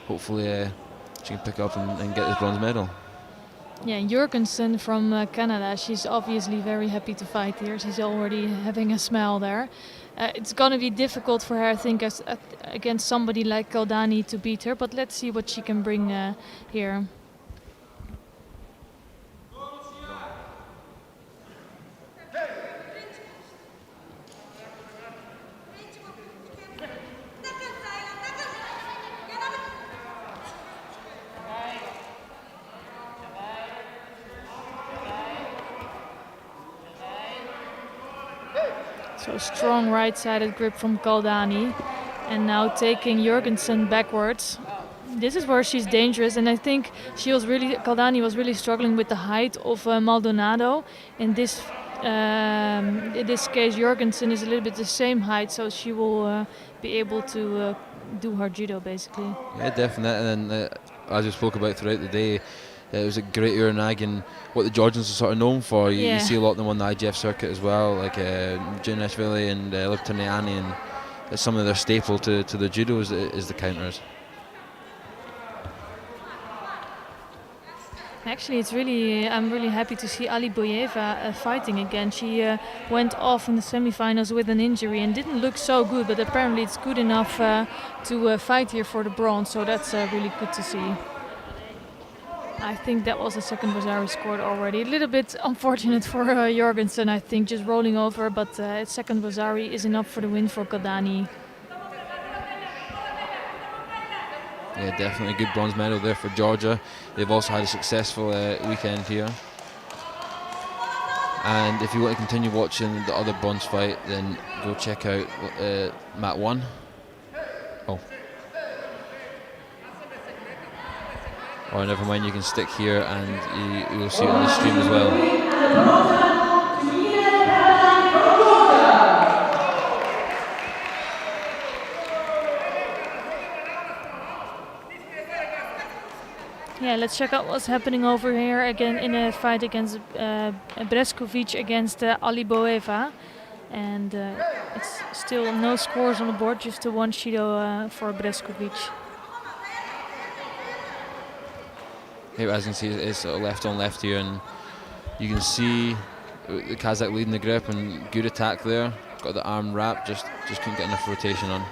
hopefully she can pick up and get this bronze medal.
Yeah, Jorgensen from Canada, she's obviously very happy to fight here. She's already having a smile there. It's going to be difficult for her, I think, against somebody like Kaldani to beat her, but let's see what she can bring here. So strong right-sided grip from Kaldani, and now taking Jorgensen backwards. This is where she's dangerous, and I think Kaldani was really struggling with the height of Maldonado. In this case, Jorgensen is a little bit the same height, so she will be able to do her judo basically.
Yeah, definitely. And then as we spoke about throughout the day, it was a great Uranag, and what the Georgians are sort of known for. You see a lot of them on the IGF circuit as well, like Juneshvili and Liptoniani, and it's some of their staple to the judo is the counters.
Actually, I'm really happy to see Ali Boyeva fighting again. She went off in the semifinals with an injury and didn't look so good, but apparently it's good enough to fight here for the bronze, so that's really good to see. I think that was the second Vasari scored already. A little bit unfortunate for Jorgensen, I think, just rolling over, but second Vasari is enough for the win for Kaldani.
Yeah, definitely a good bronze medal there for Georgia. They've also had a successful weekend here. And if you want to continue watching the other bronze fight, then go check out mat 1. Or never mind, you can stick here and you will see it on the stream as well.
Yeah, let's check out what's happening over here again in a fight against Breskovic against Ali Boeva. And it's still no scores on the board, just a 1 Shido for Breskovic.
As you can see, it's sort of left on left here, and you can see the Kazakh leading the grip and good attack there. Got the arm wrapped, just couldn't get enough rotation on.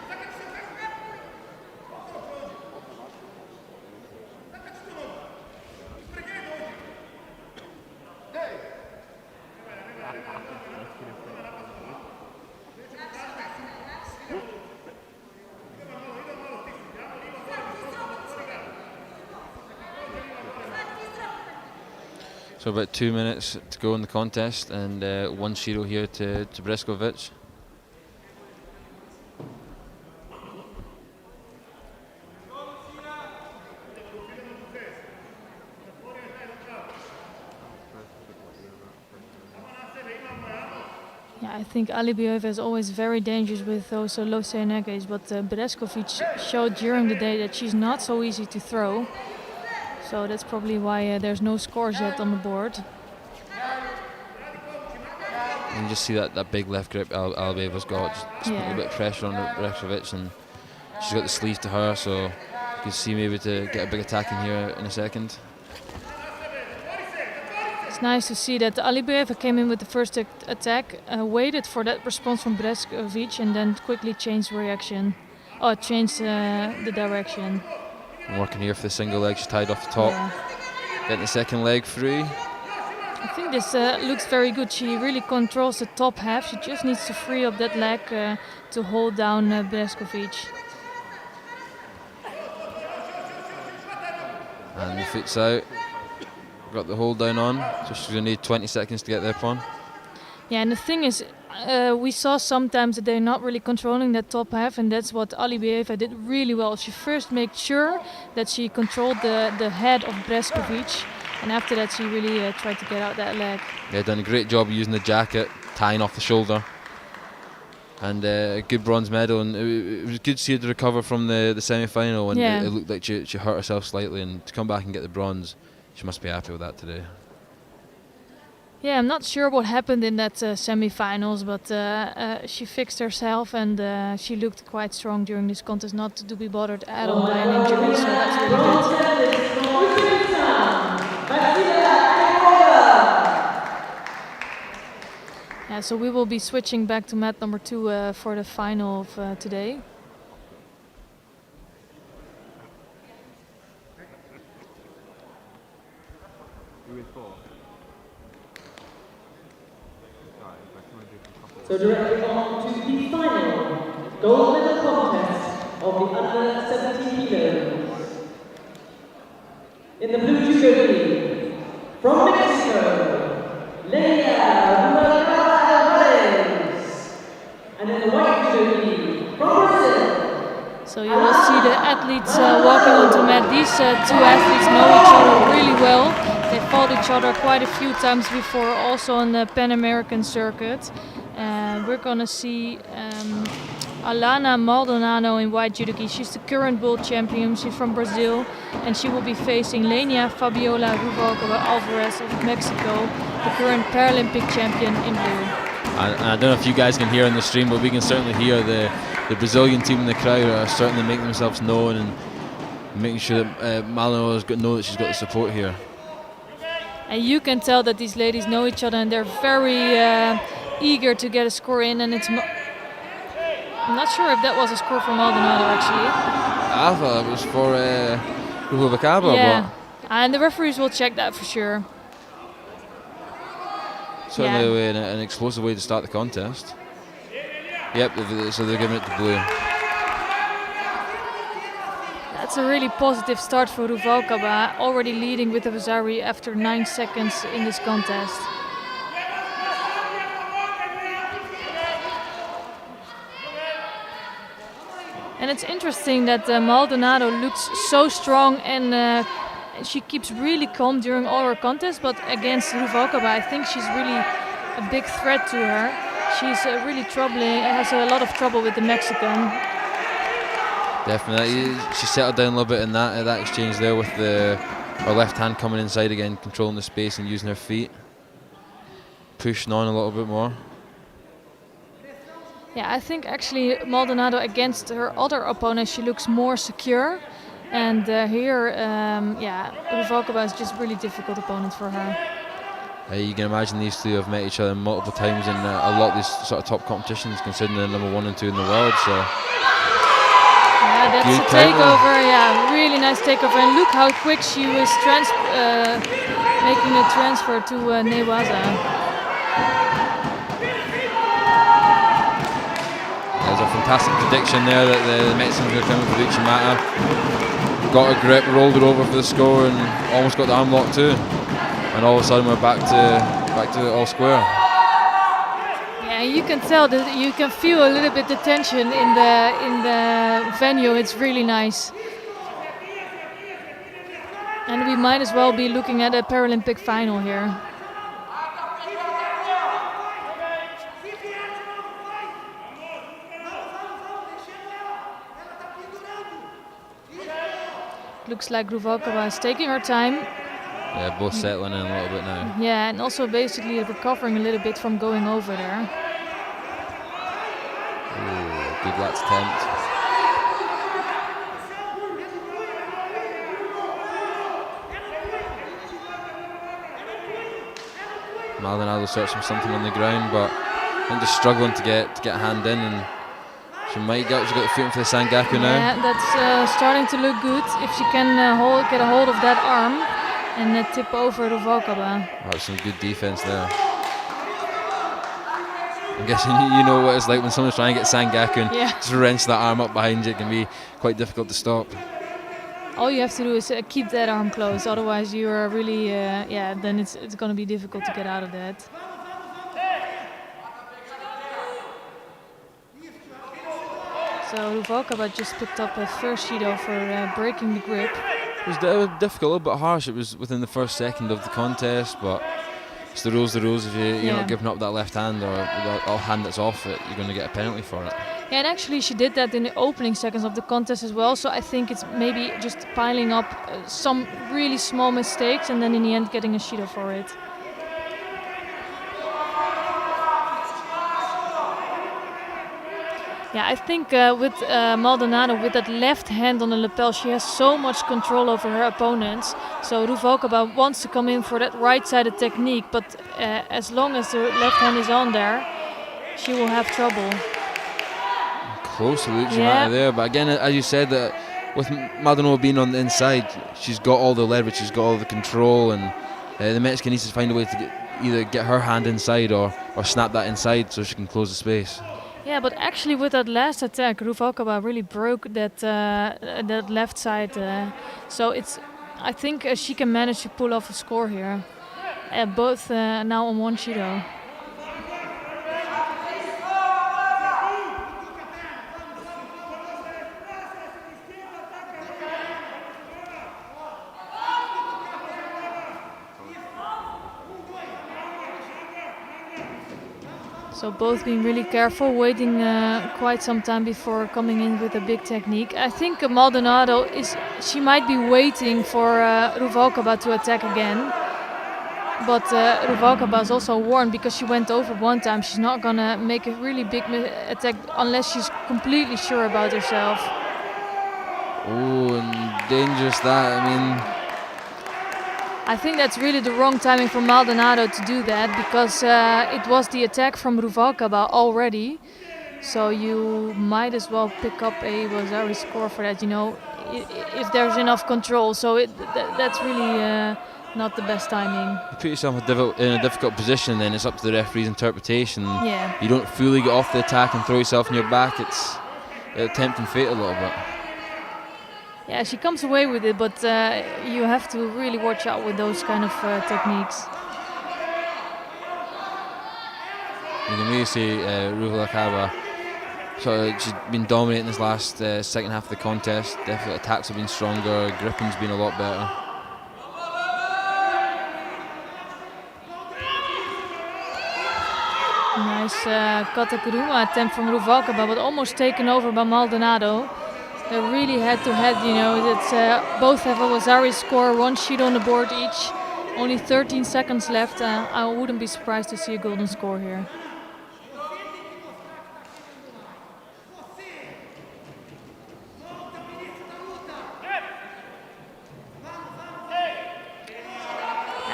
So about 2 minutes to go in the contest, and 1-0 here to Breskovic.
Yeah, I think Ali Boeva is always very dangerous with those low seoneges, but Breskovic showed during the day that she's not so easy to throw. So that's probably why there's no scores yet on the board.
And you just see that big left grip Albeva's got, just put a little bit of pressure on Rektovic, and she's got the sleeve to her, so you can see maybe to get a big attack in here in a second.
It's nice to see that Alibeva came in with the first attack, waited for that response from Breskovic, and then quickly changed reaction. Oh, changed the direction.
Working here for the single leg, she's tied off the top.
Yeah.
Getting the second leg free.
I think this looks very good. She really controls the top half. She just needs to free up that leg to hold down Breskovic.
And the foot's out. Got the hold down on, so she's going to need 20 seconds to get there upon.
Yeah, and the thing is, we saw sometimes that they're not really controlling that top half, and that's what Alibeva did really well. She first made sure that she controlled the head of Breskovic, and after that she really tried to get out that leg.
Yeah, done a great job using the jacket, tying off the shoulder. And a good bronze medal, and it was good to see her to recover from the semi-final, and it looked like she hurt herself slightly, and to come back and get the bronze, she must be happy with that today.
Yeah, I'm not sure what happened in that semi-finals, but she fixed herself, and she looked quite strong during this contest, not to be bothered at all by an injury, so that's really good. Yeah, so we will be switching back to mat number 2 for the final of today.
So directly on to the final gold medal contest of the under 17 kilos. In the blue judo league, from Mexico, Leia Alvarez. And in the white judo league, from Brazil.
So you will see the athletes walking onto mat. These two athletes know each other really well. They fought each other quite a few times before, also on the Pan American circuit. We're gonna see Alana Maldonado in white judogi. She's the current world champion. She's from Brazil, and she will be facing Lenia Fabiola Ruvalcaba Alvarez of Mexico, the current Paralympic champion in blue.
And I don't know if you guys can hear on the stream, but we can certainly hear the Brazilian team in the crowd are certainly making themselves known and making sure that Maldonado know that she's got the support here.
And you can tell that these ladies know each other, and they're very eager to get a score in, and I'm not sure if that was a score for Maldonado actually.
I thought it was for Ruvalcaba.
Yeah, and the referees will check that for sure.
Certainly an explosive way to start the contest. Yep, so they're giving it to blue.
That's a really positive start for Ruvalcaba, already leading with the Vasari after 9 seconds in this contest. And it's interesting that Maldonado looks so strong, and she keeps really calm during all her contests, but against Ruvalcaba I think she's really a big threat to her. She's really has a lot of trouble with the Mexican.
Definitely, she settled down a little bit in that exchange there with her left hand coming inside again, controlling the space and using her feet, pushing on a little bit more.
Yeah, I think actually Maldonado against her other opponent, she looks more secure, and here, Ruvalcaba is just really difficult opponent for her.
You can imagine these two have met each other multiple times in a lot of these sort of top competitions, considering they're number 1 and 2 in the world. So.
Yeah, that's a takeover. Yeah, really nice takeover, and look how quick she was making a transfer to Newaza.
There's a fantastic prediction there that the Mexicans are coming for Uchimata. Got a grip, rolled her over for the score, and almost got the arm lock too. And all of a sudden we're back to all square.
Yeah, you can tell that you can feel a little bit the tension in the venue. It's really nice. And we might as well be looking at a Paralympic final here. looks like Ruvalkova is taking her time.
Yeah, both settling in a little bit now.
Yeah, and also basically recovering a little bit from going over there.
Ooh, good last attempt. Maldonado searching something on the ground, but I think just struggling to get a hand in, and she got the foot in for the Sangaku now.
Yeah, that's starting to look good if she can get a hold of that arm and tip over Ruvalkova.
That's some good defense there. I'm guessing you know what it's like when someone's trying to get Sangaku and just wrench that arm up behind you. It can be quite difficult to stop.
All you have to do is keep that arm closed, otherwise you are really, then it's going to be difficult to get out of that. So Ruvalkova just picked up a first Judo for breaking the grip.
It was difficult, a little bit harsh. It was within the first second of the contest, but it's the rules. If you're not giving up that left hand or hand that's off it, you're going to get a penalty for it.
Yeah, and actually she did that in the opening seconds of the contest as well, so I think it's maybe just piling up some really small mistakes and then in the end getting a Judo for it. Yeah, I think with Maldonado, with that left hand on the lapel, she has so much control over her opponents. So Ruvalkova wants to come in for that right-sided technique, but as long as the left hand is on there, she will have trouble.
Close to Luke there, but again, as you said, that with Maldonado being on the inside, she's got all the leverage, she's got all the control, and the Mexican needs to find a way to either get her hand inside or snap that inside so she can close the space.
Yeah, but actually with that last attack, Ruvalkova really broke that left side. So I think she can manage to pull off a score here. Both now on one Judo. So both being really careful, waiting quite some time before coming in with a big technique. I think Maldonado she might be waiting for Ruvalkova to attack again. But Ruvalkova is also warned because she went over one time. She's not gonna make a really big attack unless she's completely sure about herself.
Oh, and dangerous that, I mean.
I think that's really the wrong timing for Maldonado to do that because it was the attack from Ruvalkova already. So you might as well pick up a Wazzari score for that, you know, if there's enough control. So that's really not the best timing.
You put yourself in a difficult position, then it's up to the referee's interpretation.
Yeah.
You don't fully get off the attack and throw yourself on your back. It's tempting fate a little bit.
Yeah, she comes away with it, but you have to really watch out with those kind of techniques.
You can really see Ruvalkova. So she's been dominating this last second half of the contest. Definitely attacks have been stronger, gripping's been a lot better.
Nice katakuruma attempt from Ruvalkova, but almost taken over by Maldonado. They're really head-to-head, you know. It's both have a Wazzari score, one Judo on the board each. Only 13 seconds left. I wouldn't be surprised to see a golden score here.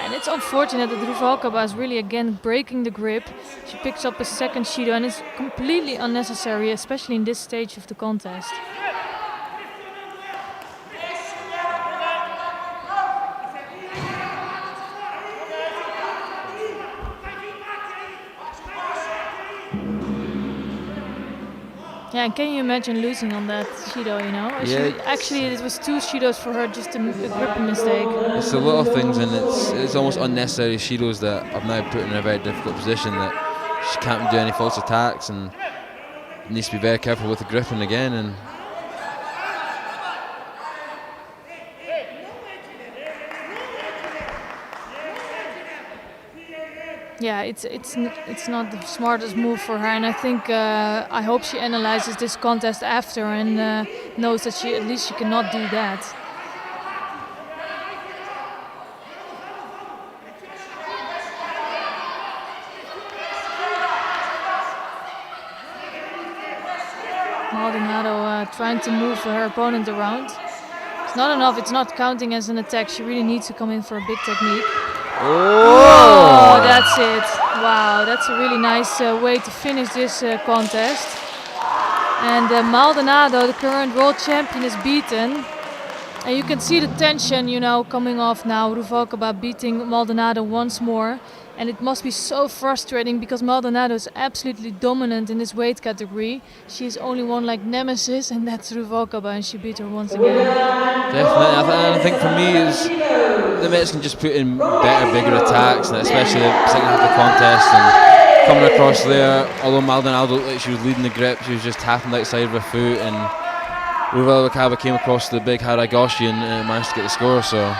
And it's unfortunate that Ruvalkova is really again breaking the grip. She picks up a second Judo and it's completely unnecessary, especially in this stage of the contest. Yeah, and can you imagine losing on that Judo, you know?
Yeah,
actually, it was 2 Judos for her, just a gripping mistake.
It's the little things, and it's almost unnecessary Judos that have now put her in a very difficult position, that she can't do any false attacks and needs to be very careful with the gripping again. And
yeah, it's not the smartest move for her, and I think I hope she analyzes this contest after and knows that at least she cannot do that. Maldonado trying to move her opponent around. It's not enough, it's not counting as an attack. She really needs to come in for a big technique. Oh, that's it. Wow, that's a really nice way to finish this contest. And Maldonado, the current world champion, is beaten. And you can see the tension, you know, coming off now. Ruvalcaba beating Maldonado once more. And it must be so frustrating because Maldonado is absolutely dominant in this weight category. She's only one like nemesis, and that's Ruvalcaba, and she beat her once again.
Definitely, I think for me is the Mexican just put in better, bigger attacks, and especially the second half of the contest and coming across there. Although Maldonado looked like she was leading the grip, she was just tapping the outside of her foot, and Ruvalcaba came across the big Haragoshi and managed to get the score. So.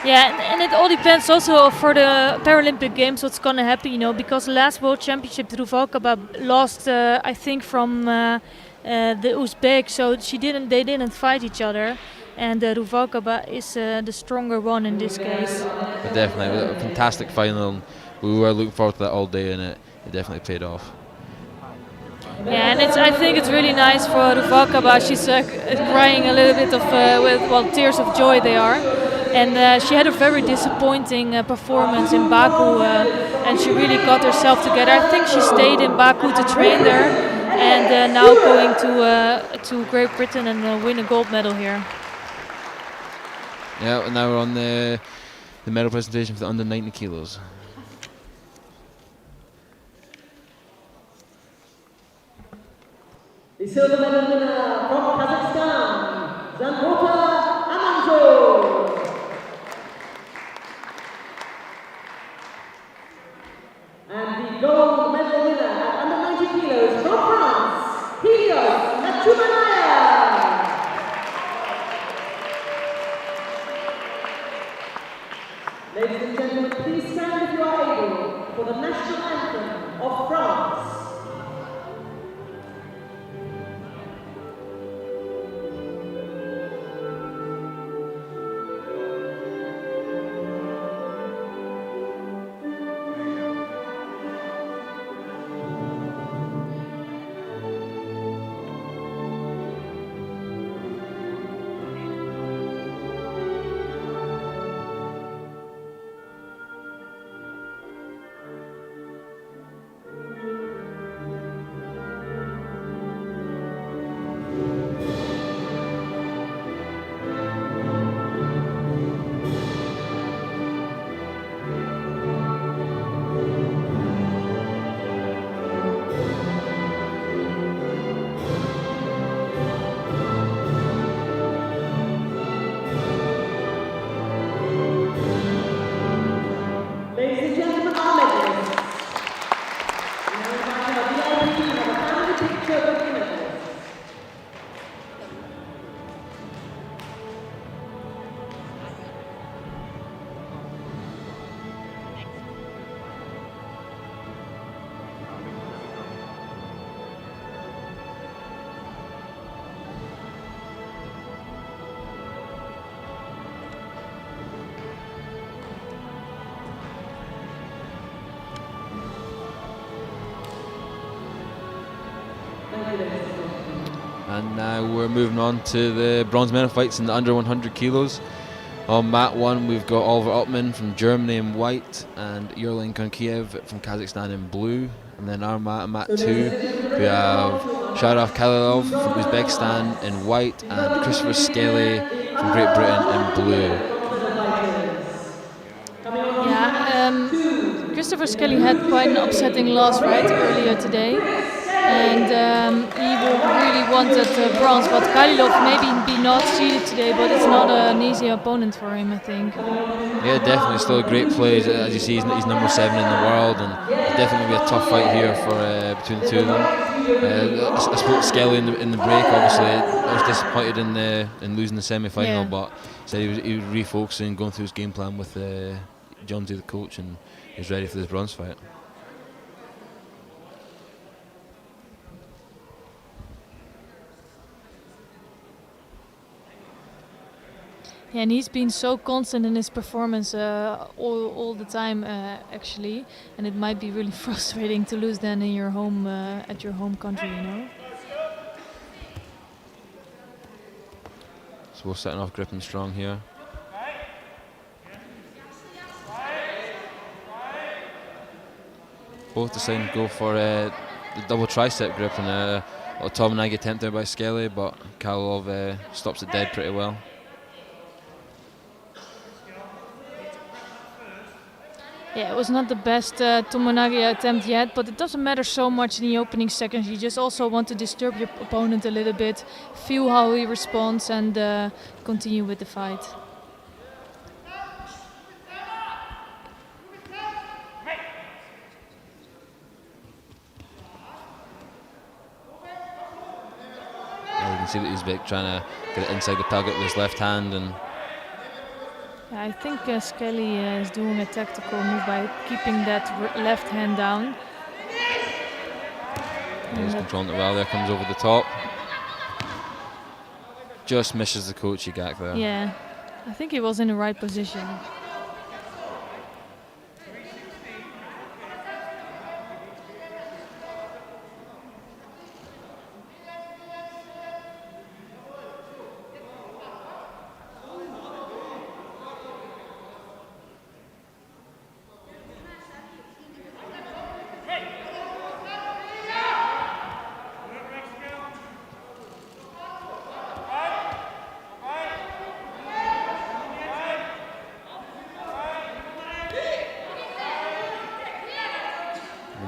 Yeah, and it all depends also for the Paralympic Games what's gonna happen, you know, because last World Championship Ruvalcaba lost, I think, from the Uzbek, so they didn't fight each other, and Ruvalcaba is the stronger one in this case.
But definitely, a fantastic final. And we were looking forward to that all day, and it definitely paid off.
Yeah, and I think it's really nice for Ruvalcaba. She's crying a little bit with tears of joy they are. And she had a very disappointing performance in Baku, and she really got herself together. I think she stayed in Baku to train there, and now going to Great Britain and win a gold medal here.
Yeah, and now we're on the medal presentation for the under 90 kilos.
The silver medal winner from Kazakhstan, Zanrota Amanzo. And the gold medal winner at under 90 kilos from France, Helios Natumanaya. Ladies and gentlemen, please stand if you are able for the national anthem of France.
And now we're moving on to the bronze medal fights in the under 100 kilos. On mat 1 we've got Oliver Upman from Germany in white and Yerlin Konkiev from Kazakhstan in blue. And then our mat 2 we have Sharaf Khalilov from Uzbekistan in white and Christopher Skelly from Great Britain in blue.
Yeah, Christopher Skelly had quite an upsetting loss earlier today. And he really wanted bronze, but Khalilov maybe be not seeded today, but it's not an easy opponent for him, I think.
Yeah, definitely still a great play. As you see, he's number 7 in the world, and it's definitely going to be a tough fight here for between the two of them. I spoke to Skelly in the break. Obviously, I was disappointed in losing the semi-final, but he said he was refocusing, going through his game plan with Jonesy, the coach, and he's ready for this bronze fight.
Yeah, and he's been so constant in his performance all the time, actually, and it might be really frustrating to lose then in your home at your home country, you know.
So we're setting off gripping strong here. Both deciding to go for the double tricep grip, and a Tominagi attempt there by Skelly, but Kalilov stops it dead pretty well.
Yeah, it was not the best Tominagi attempt yet, but it doesn't matter so much in the opening seconds. You just also want to disturb your opponent a little bit, feel how he responds, and continue with the fight.
Yeah, we can see that Uzbek trying to get it inside the target with his left hand, and
Yeah, I think Skelly is doing a tactical move by keeping that left hand down.
he's controlling it well. There, comes over the top. Just misses the Kochigak there.
Yeah, I think he was in the right position.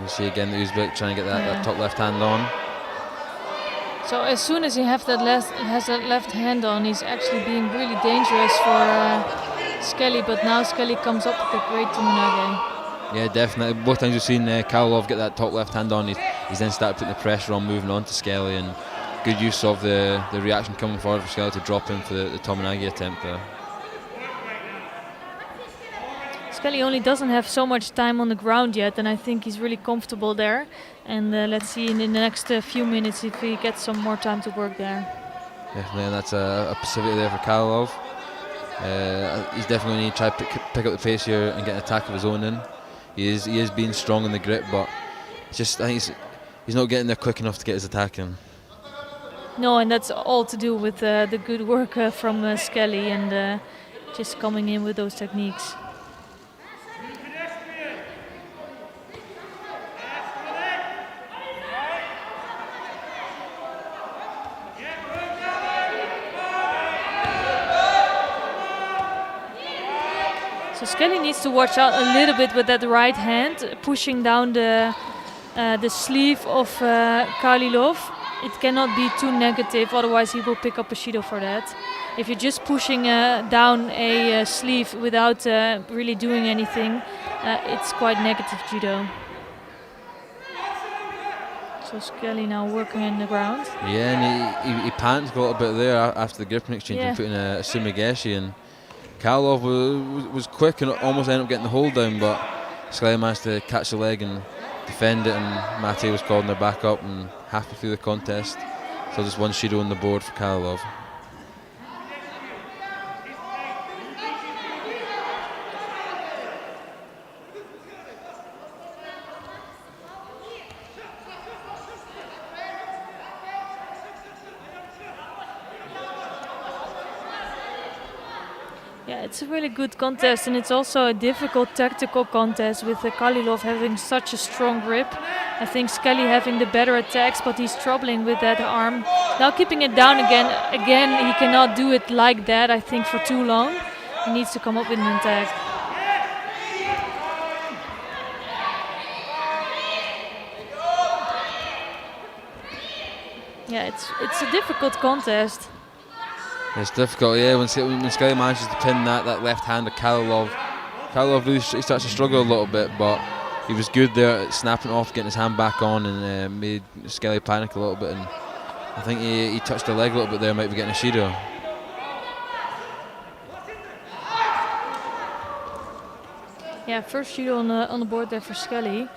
You see again the Uzbek trying to get that top left hand on.
So as soon as he has that left hand on, he's actually being really dangerous for Skelly. But now Skelly comes up with a great Tominagi.
Yeah, definitely. Both times we've seen Kalilov get that top left hand on, he's then started putting the pressure on, moving on to Skelly, and good use of the reaction coming forward for Skelly to drop him for the Tominagi attempt there.
Skelly only doesn't have so much time on the ground yet, and I think he's really comfortable there. And let's see in the next few minutes if he gets some more time to work there.
Definitely, and that's a passivity there for Kalilov. He's definitely going to try to pick up the pace here and get an attack of his own in. He is being strong in the grip, but I think he's not getting there quick enough to get his attack in.
No, and that's all to do with the good work from Skelly and just coming in with those techniques. So Skelly needs to watch out a little bit with that right hand, pushing down the sleeve of Kalilov. It cannot be too negative, otherwise he will pick up a Shido for that. If you're just pushing down a sleeve without really doing anything, it's quite negative judo. So Skelly now working in the ground.
Yeah, and he panicked a little bit there after the gripping exchange and putting a Sumigeshi, and Kalilov was quick and almost ended up getting the hold down, but Skelly managed to catch the leg and defend it, and Mate was called in their back up and halfway through the contest. So just one Shido on the board for Kalilov.
Yeah, it's a really good contest, and it's also a difficult tactical contest with Kalilov having such a strong grip. I think Skelly having the better attacks, but he's troubling with that arm. Now keeping it down again. Again, he cannot do it like that, I think, for too long. He needs to come up with an attack. Yeah, it's a difficult contest.
It's difficult, yeah, when Skelly manages to pin that left hand of Kalilov really he starts to struggle a little bit, but he was good there at snapping off, getting his hand back on, and made Skelly panic a little bit, and I think he touched the leg a little bit there, might be getting a Shido.
Yeah, first Judo on the board there for Skelly,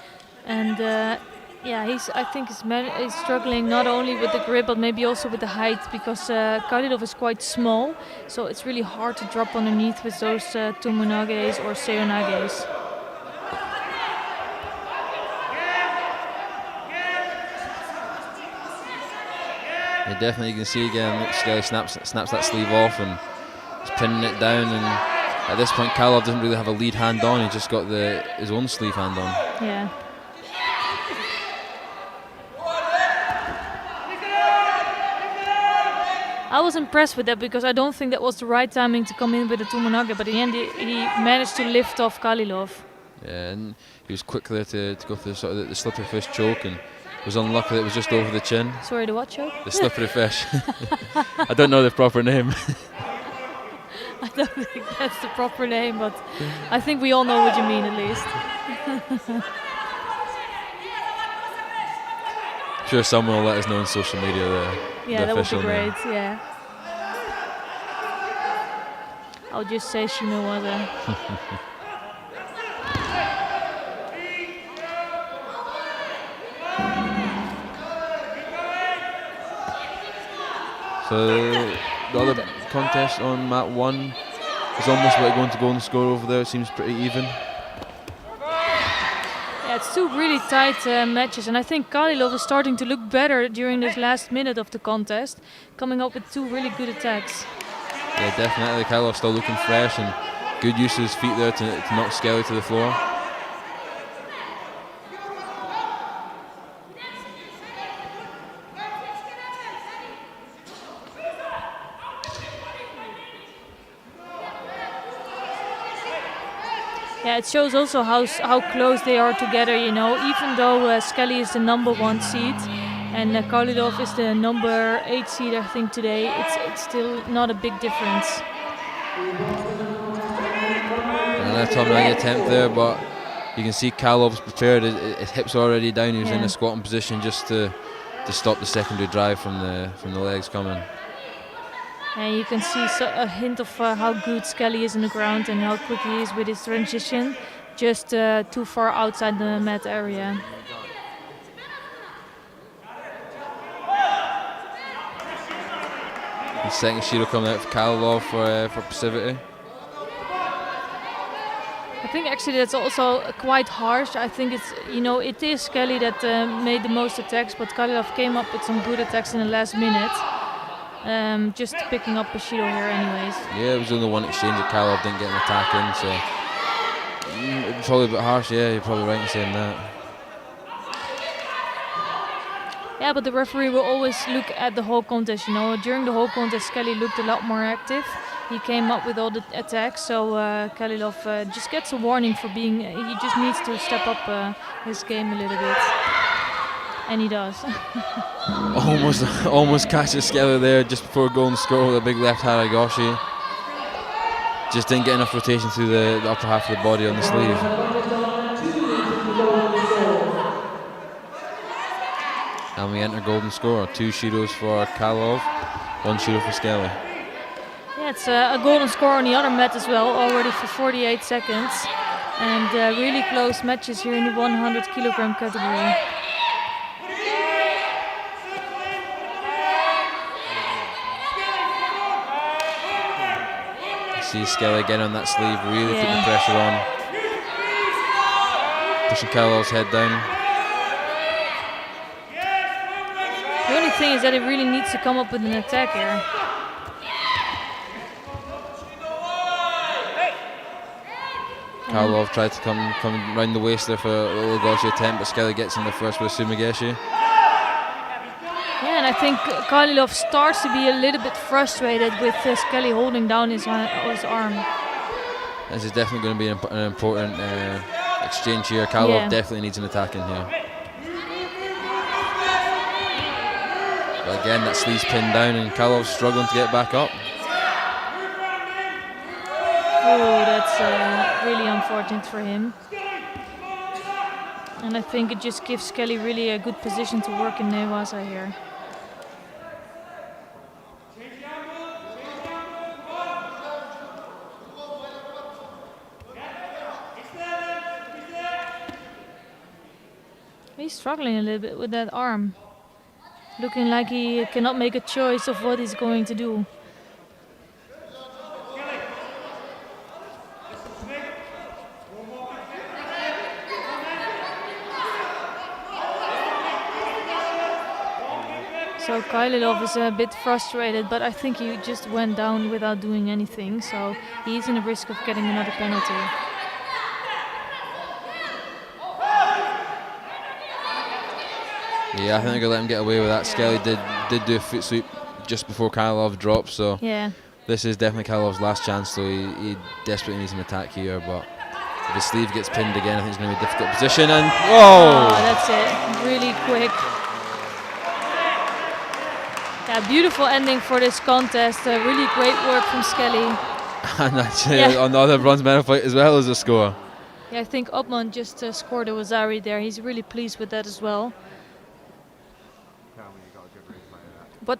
and yeah, I think he's struggling not only with the grip but maybe also with the height, because Kalilov is quite small, so it's really hard to drop underneath with those Tominages or Seonages.
Yeah, definitely you can see again, look, Skelly snaps that sleeve off and is pinning it down, and at this point Kalov doesn't really have a lead hand on, he just got his own sleeve hand on.
Yeah. I was impressed with that because I don't think that was the right timing to come in with the Tumanage, but in the end he managed to lift off Kalilov.
Yeah, and he was quick there to go for sort of the slippery fish choke, and was unlucky that it was just over the chin.
Sorry, the what choke?
The slippery fish. I don't know the proper name.
I don't think that's the proper name, but I think we all know what you mean at least.
I'm sure someone will let us know on social media
Yeah, that would be
official
great,
name.
yeah. I'll just say Shinowaza.
So the other contest on mat 1 is almost about going to golden score over there. It seems pretty even.
Yeah, it's two really tight matches, and I think Kalilov is starting to look better during this last minute of the contest, coming up with two really good attacks.
Yeah, definitely. Kalilov still looking fresh and good use of his feet there to knock Skelly to the floor.
Yeah, it shows also how close they are together, you know, even though Skelly is the #1 seed and Kalilov is the #8 seed, I think, today, it's still not a big difference.
Another top 9 attempt there, but you can see Kalov's prepared. His hips are already down. He was in a squatting position just to stop the secondary drive from the legs coming.
And you can see a hint of how good Skelly is in the ground and how quick he is with his transition, just too far outside the mat area.
The second Judo coming out for Kalilov for passivity.
I think actually that's also quite harsh. I think it's, you know, it is Skelly that made the most attacks, but Kalilov came up with some good attacks in the last minute. Just picking up Bushido here anyways.
Yeah, it was only one exchange that Kalilov didn't get an attack in, so it was probably a bit harsh. Yeah, you're probably right in saying that.
Yeah, but the referee will always look at the whole contest, you know. During the whole contest, Skelly looked a lot more active. He came up with all the attacks, so Kalilov just gets a warning for being, he just needs to step up his game a little bit. And he does.
almost catches Skelly there just before golden score with a big left Haragoshi. Just didn't get enough rotation through the upper half of the body on the sleeve. And we enter golden score. 2 Shidos for Kalilov, 1 Shido for Skelly.
Yeah, it's a golden score on the other mat as well, already for 48 seconds. And really close matches here in the 100 kilogram category.
See Skelly again on that sleeve, really putting the pressure on. Pushing Kalilov's head down.
The only thing is that it really needs to come up with an attack here.
Kalilov tried to come round the waist there for a little Goshi attempt, but Skelly gets in there first with a Sumigeshi.
Yeah, and I think Kalilov starts to be a little bit frustrated with Skelly holding down his arm.
This is definitely going to be an important exchange here. Kalilov definitely needs an attack in here. But again, that sleeve's pinned down and Kalilov's struggling to get back up.
Oh, that's really unfortunate for him. And I think it just gives Skelly really a good position to work in Newaza here. He's struggling a little bit with that arm. Looking like he cannot make a choice of what he's going to do. So Kaililov is a bit frustrated, but I think he just went down without doing anything, so he's in the risk of getting another penalty.
Yeah, I think they're going to let him get away with that. Skelly did do a foot sweep just before Kaililov dropped, so
Yeah.
this is definitely Kailov's last chance, so he desperately needs an attack here, but if his sleeve gets pinned again, I think it's going to be a difficult position, and
Oh, that's it. Really quick. Yeah, beautiful ending for this contest. Really great work from Skelly.
and actually on the other bronze medal fight as well as a score.
Yeah, I think Upman just scored a Wazari there. He's really pleased with that as well. But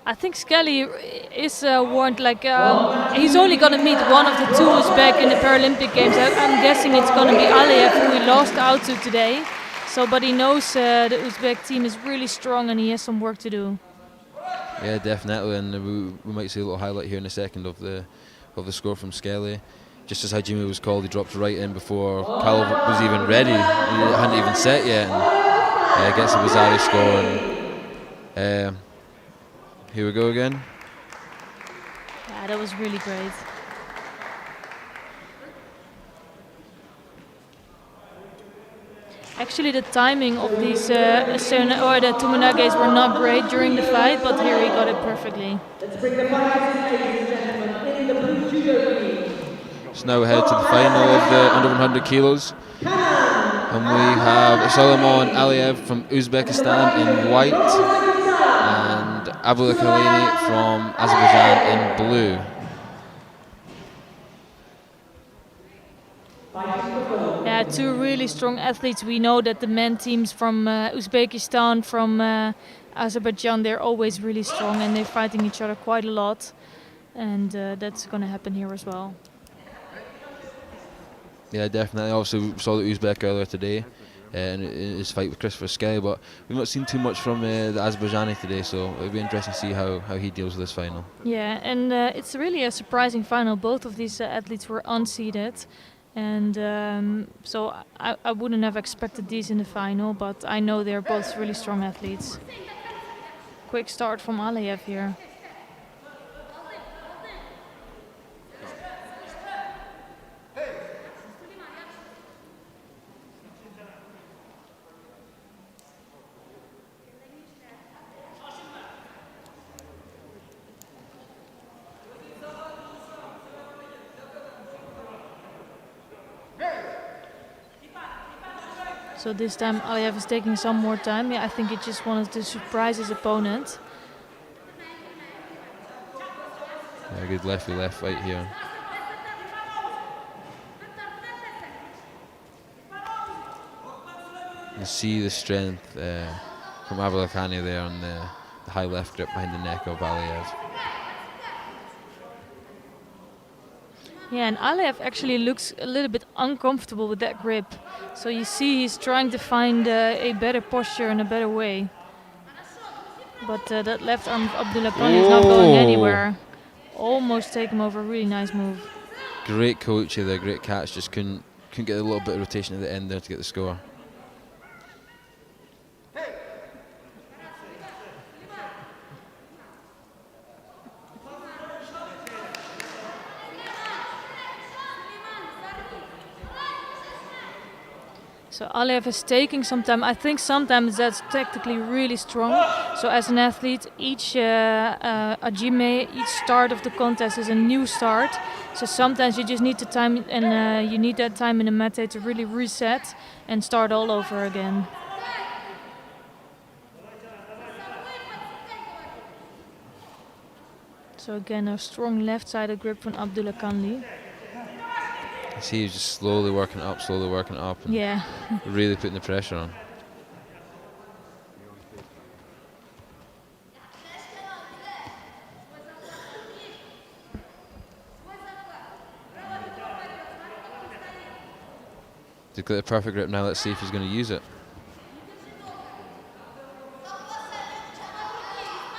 I think Skelly is warned, like, he's only going to meet one of the two Uzbek in the Paralympic Games. I'm guessing it's going to be Aliyev, who he lost out to today. So, but he knows the Uzbek team is really strong and he has some work to do.
Yeah, definitely, and we might see a little highlight here in a second of the score from Skelly. Just as Hajime was called, he dropped right in before Kailov was even ready. He hadn't even set yet, and gets a Wazari score. And here we go again.
Yeah, that was really great. Actually, the timing of these the Tumanages were not great during the fight, but here he got it perfectly.
Let's bring the fighters in, ladies and gentlemen, in the blue judo ring.
So now we head to the final of the under 100 kilos. And we have Solomon Aliyev from Uzbekistan in white and Abdullah Kalini from Azerbaijan in blue.
Yeah, two really strong athletes. We know that the men teams from Uzbekistan, from Azerbaijan, they're always really strong and they're fighting each other quite a lot. And that's going to happen here as well.
Yeah, definitely. Also, we saw the Uzbek earlier today in his fight with Christopher Skelly, but we've not seen too much from the Azerbaijani today, so it'll be interesting to see how he deals with this final.
Yeah, and it's really a surprising final. Both of these athletes were unseeded. And so I wouldn't have expected these in the final, but I know they're both really strong athletes. Quick start from Aliyev here. So this time Aliyev is taking some more time. Yeah, I think he just wanted to surprise his opponent.
Yeah, good left fight here. You see the strength from Abdulakhani there on the high left grip behind the neck of Aliyev.
Yeah, and Aliyev actually looks a little bit uncomfortable with that grip. So you see he's trying to find a better posture and a better way. But that left arm of Abdulakhani is not going anywhere. Almost take him over, really nice move.
Great Koichi there, great catch, just couldn't get a little bit of rotation at the end there to get the score.
So Aliyev is taking some time. I think sometimes that's tactically really strong. So as an athlete, each Hajime, each start of the contest is a new start. So sometimes you just need the time, and you need that time in the mate to really reset and start all over again. So again, a strong left-sided grip from Abdulakhani.
You see he's just slowly working up, and
Yeah.
really putting the pressure on. He's got the perfect grip now, let's see if he's going to use it.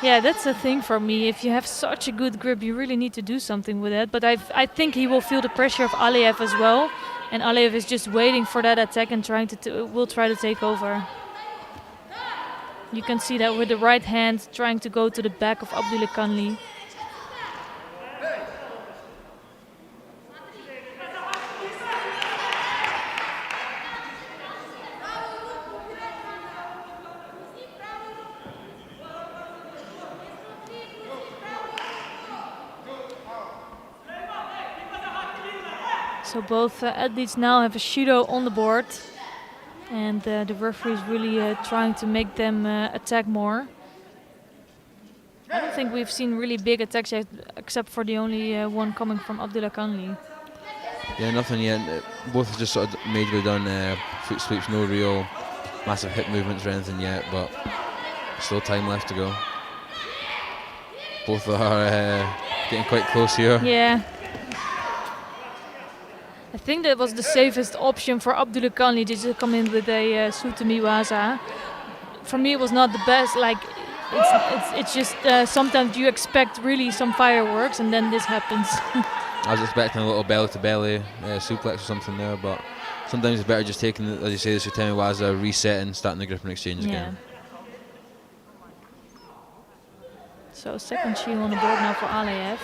Yeah, that's the thing for me. If you have such a good grip, you really need to do something with it. But I think he will feel the pressure of Aliyev as well. And Aliyev is just waiting for that attack and will try to take over. You can see that with the right hand trying to go to the back of Abdulakanli. So both athletes now have a Judo on the board, and the referee is really trying to make them attack more. I don't think we've seen really big attacks yet, except for the only one coming from Abdulakanli.
Yeah, nothing yet. Both have just sort of majorly done foot sweeps, no real massive hip movements or anything yet, but still time left to go. Both are getting quite close here.
Yeah. I think that was the safest option for Abdulakanli, just to come in with a Sutami Waza. For me, it was not the best. Like, it's just sometimes you expect really some fireworks, and then this happens.
I was expecting a little belly-to-belly suplex or something there, but sometimes it's better just taking, as you say, the Sutami Waza, resetting, starting the grip and exchange again.
So second shield on the board now for Aliyev.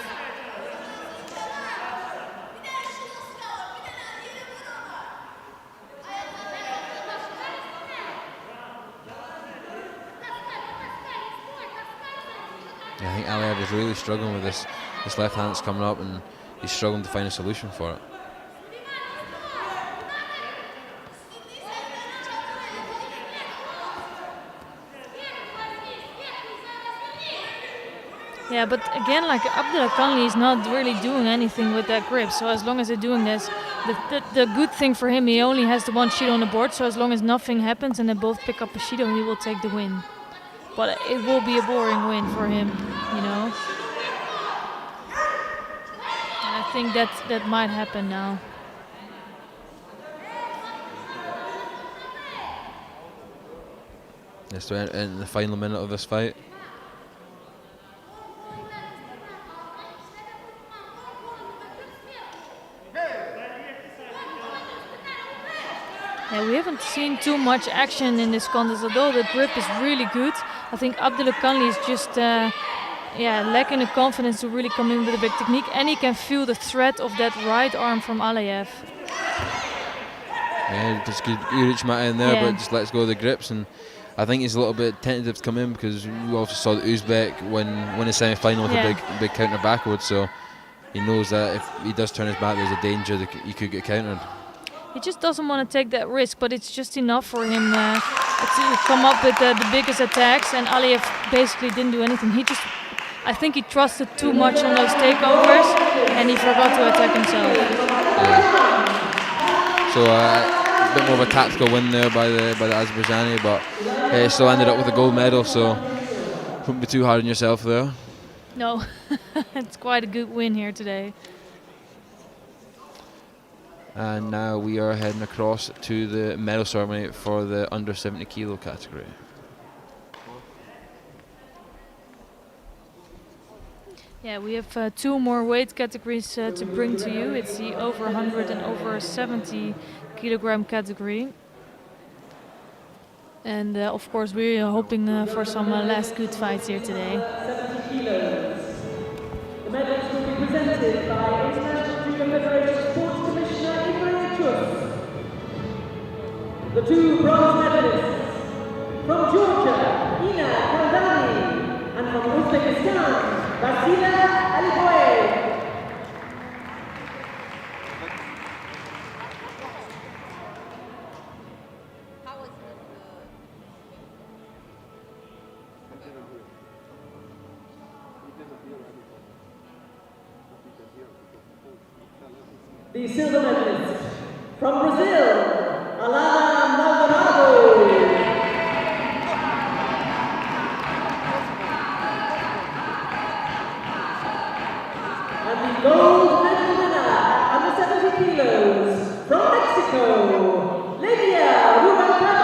Yeah, I think Aliyev is really struggling with this left hand that's coming up, and he's struggling to find a solution for it.
Yeah, but again, like Abdulakanli is not really doing anything with that grip. So as long as they're doing this, the good thing for him, he only has the one Shido on the board. So as long as nothing happens and they both pick up a Shido, he will take the win. But it will be a boring win for him, you know. And I think that might happen now.
Yes, we're in the final minute of this fight.
Yeah, we haven't seen too much action in this contest, although the grip is really good. I think Abdulakanli is just lacking the confidence to really come in with a big technique, and he can feel the threat of that right arm from Aliyev.
Yeah, just good, you reach him out in there, but just lets go of the grips, and I think he's a little bit tentative to come in because we also saw that Uzbek win his semi-final with a big counter backwards, so he knows that if he does turn his back, there's a danger that he could get countered.
He just doesn't want to take that risk, but it's just enough for him to come up with the biggest attacks, and Aliyev basically didn't do anything. I think he trusted too much on those takeovers, and he forgot to attack himself.
Yeah. So a bit more of a tactical win there by the Azerbaijani, but still ended up with a gold medal, so don't be too hard on yourself there.
No, it's quite a good win here today.
And now we are heading across to the medal ceremony for the under 70 kilo category.
Yeah, we have two more weight categories to bring to you. It's the over 100 and over 70 kilogram category. And of course we're hoping for some last good fights here today.
70 kilos. The medals will be presented by International Judo Federation Sports Commissioner Ibrahim Chus. The two bronze medalists from Georgia, Ina Kandani, and from Uzbekistan, Vasila Aliboyev. The silver medalist from Brazil, Alana Maldonado. And the gold medal winner at under 70 kilos from Mexico, Lydia Rubalcaba.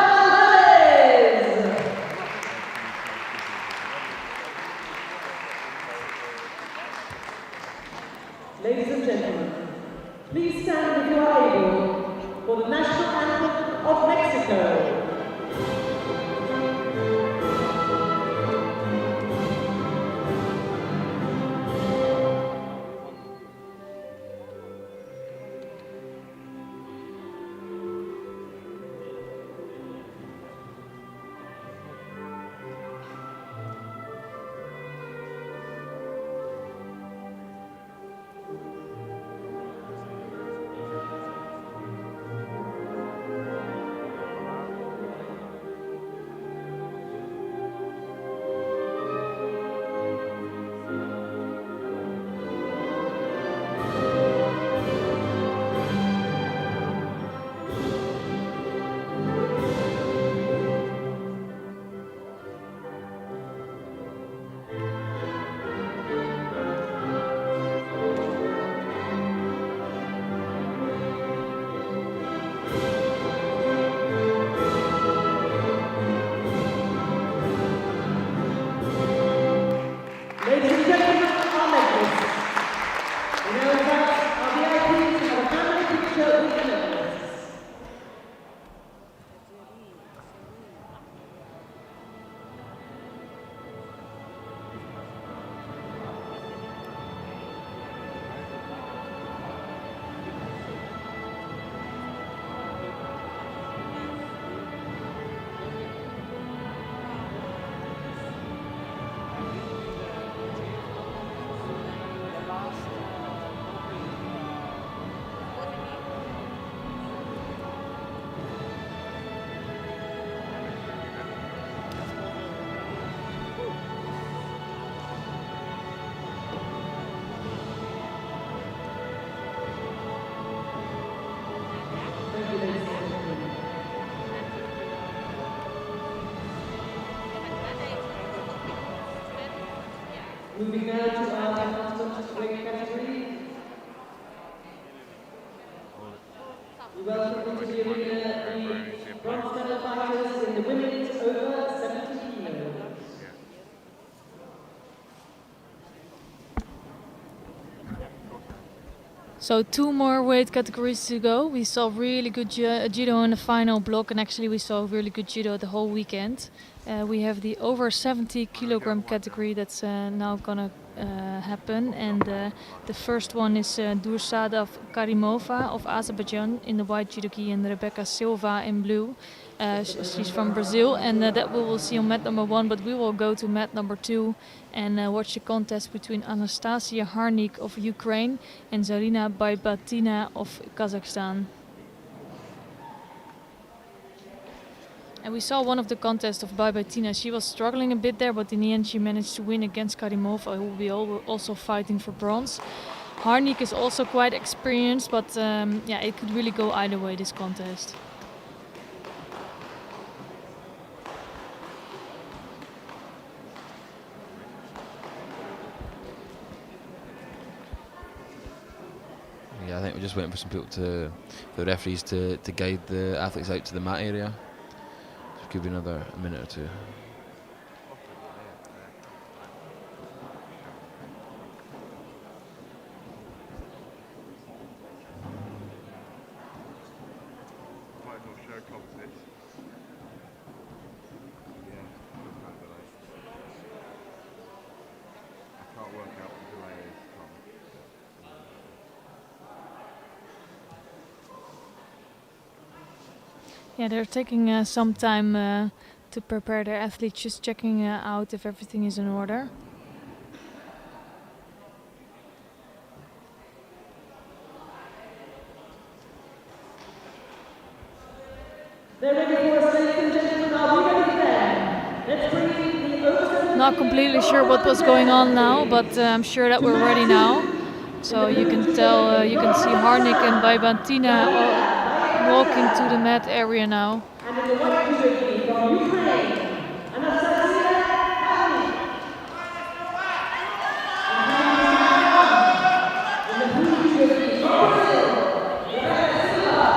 Ladies and gentlemen, please stand if you are able for the national Moving now to our penultimate weight category. We welcome into the arena the bronze medal fighters in the women's over 70 kilos.
So 2 more weight categories to go. We saw really good judo in the final block, and actually we saw really good judo the whole weekend. We have the over 70 kilogram category that's now gonna happen, and the first one is Dursada Karimova of Azerbaijan in the white judogi and Rebecca Silva in blue. She's from Brazil, and that we will see on mat number 1, but we will go to mat number 2 and watch the contest between Anastasia Harnik of Ukraine and Zarina Baybatina of Kazakhstan. And we saw one of the contests of Baybatina. She was struggling a bit there, but in the end she managed to win against Karimova, who will be also fighting for bronze. Harnik is also quite experienced, but yeah, it could really go either way, this contest.
Yeah, I think we're just waiting for some people the referees to guide the athletes out to the mat area. So it could be another minute or two.
Yeah, they're taking some time to prepare their athletes, just checking out if everything is in order.
They're ready for us, ladies and gentlemen. Are we ready then? Let's bring in the over.
Not completely sure what was going on now, but I'm sure that we're ready now. So you can tell, you can see Harnik and Baybatina walking to the mat area now.
And in the white judogi from Ukraine, Anastasia Harnik. In the blue judogi from Brazil, Rebecca Silva.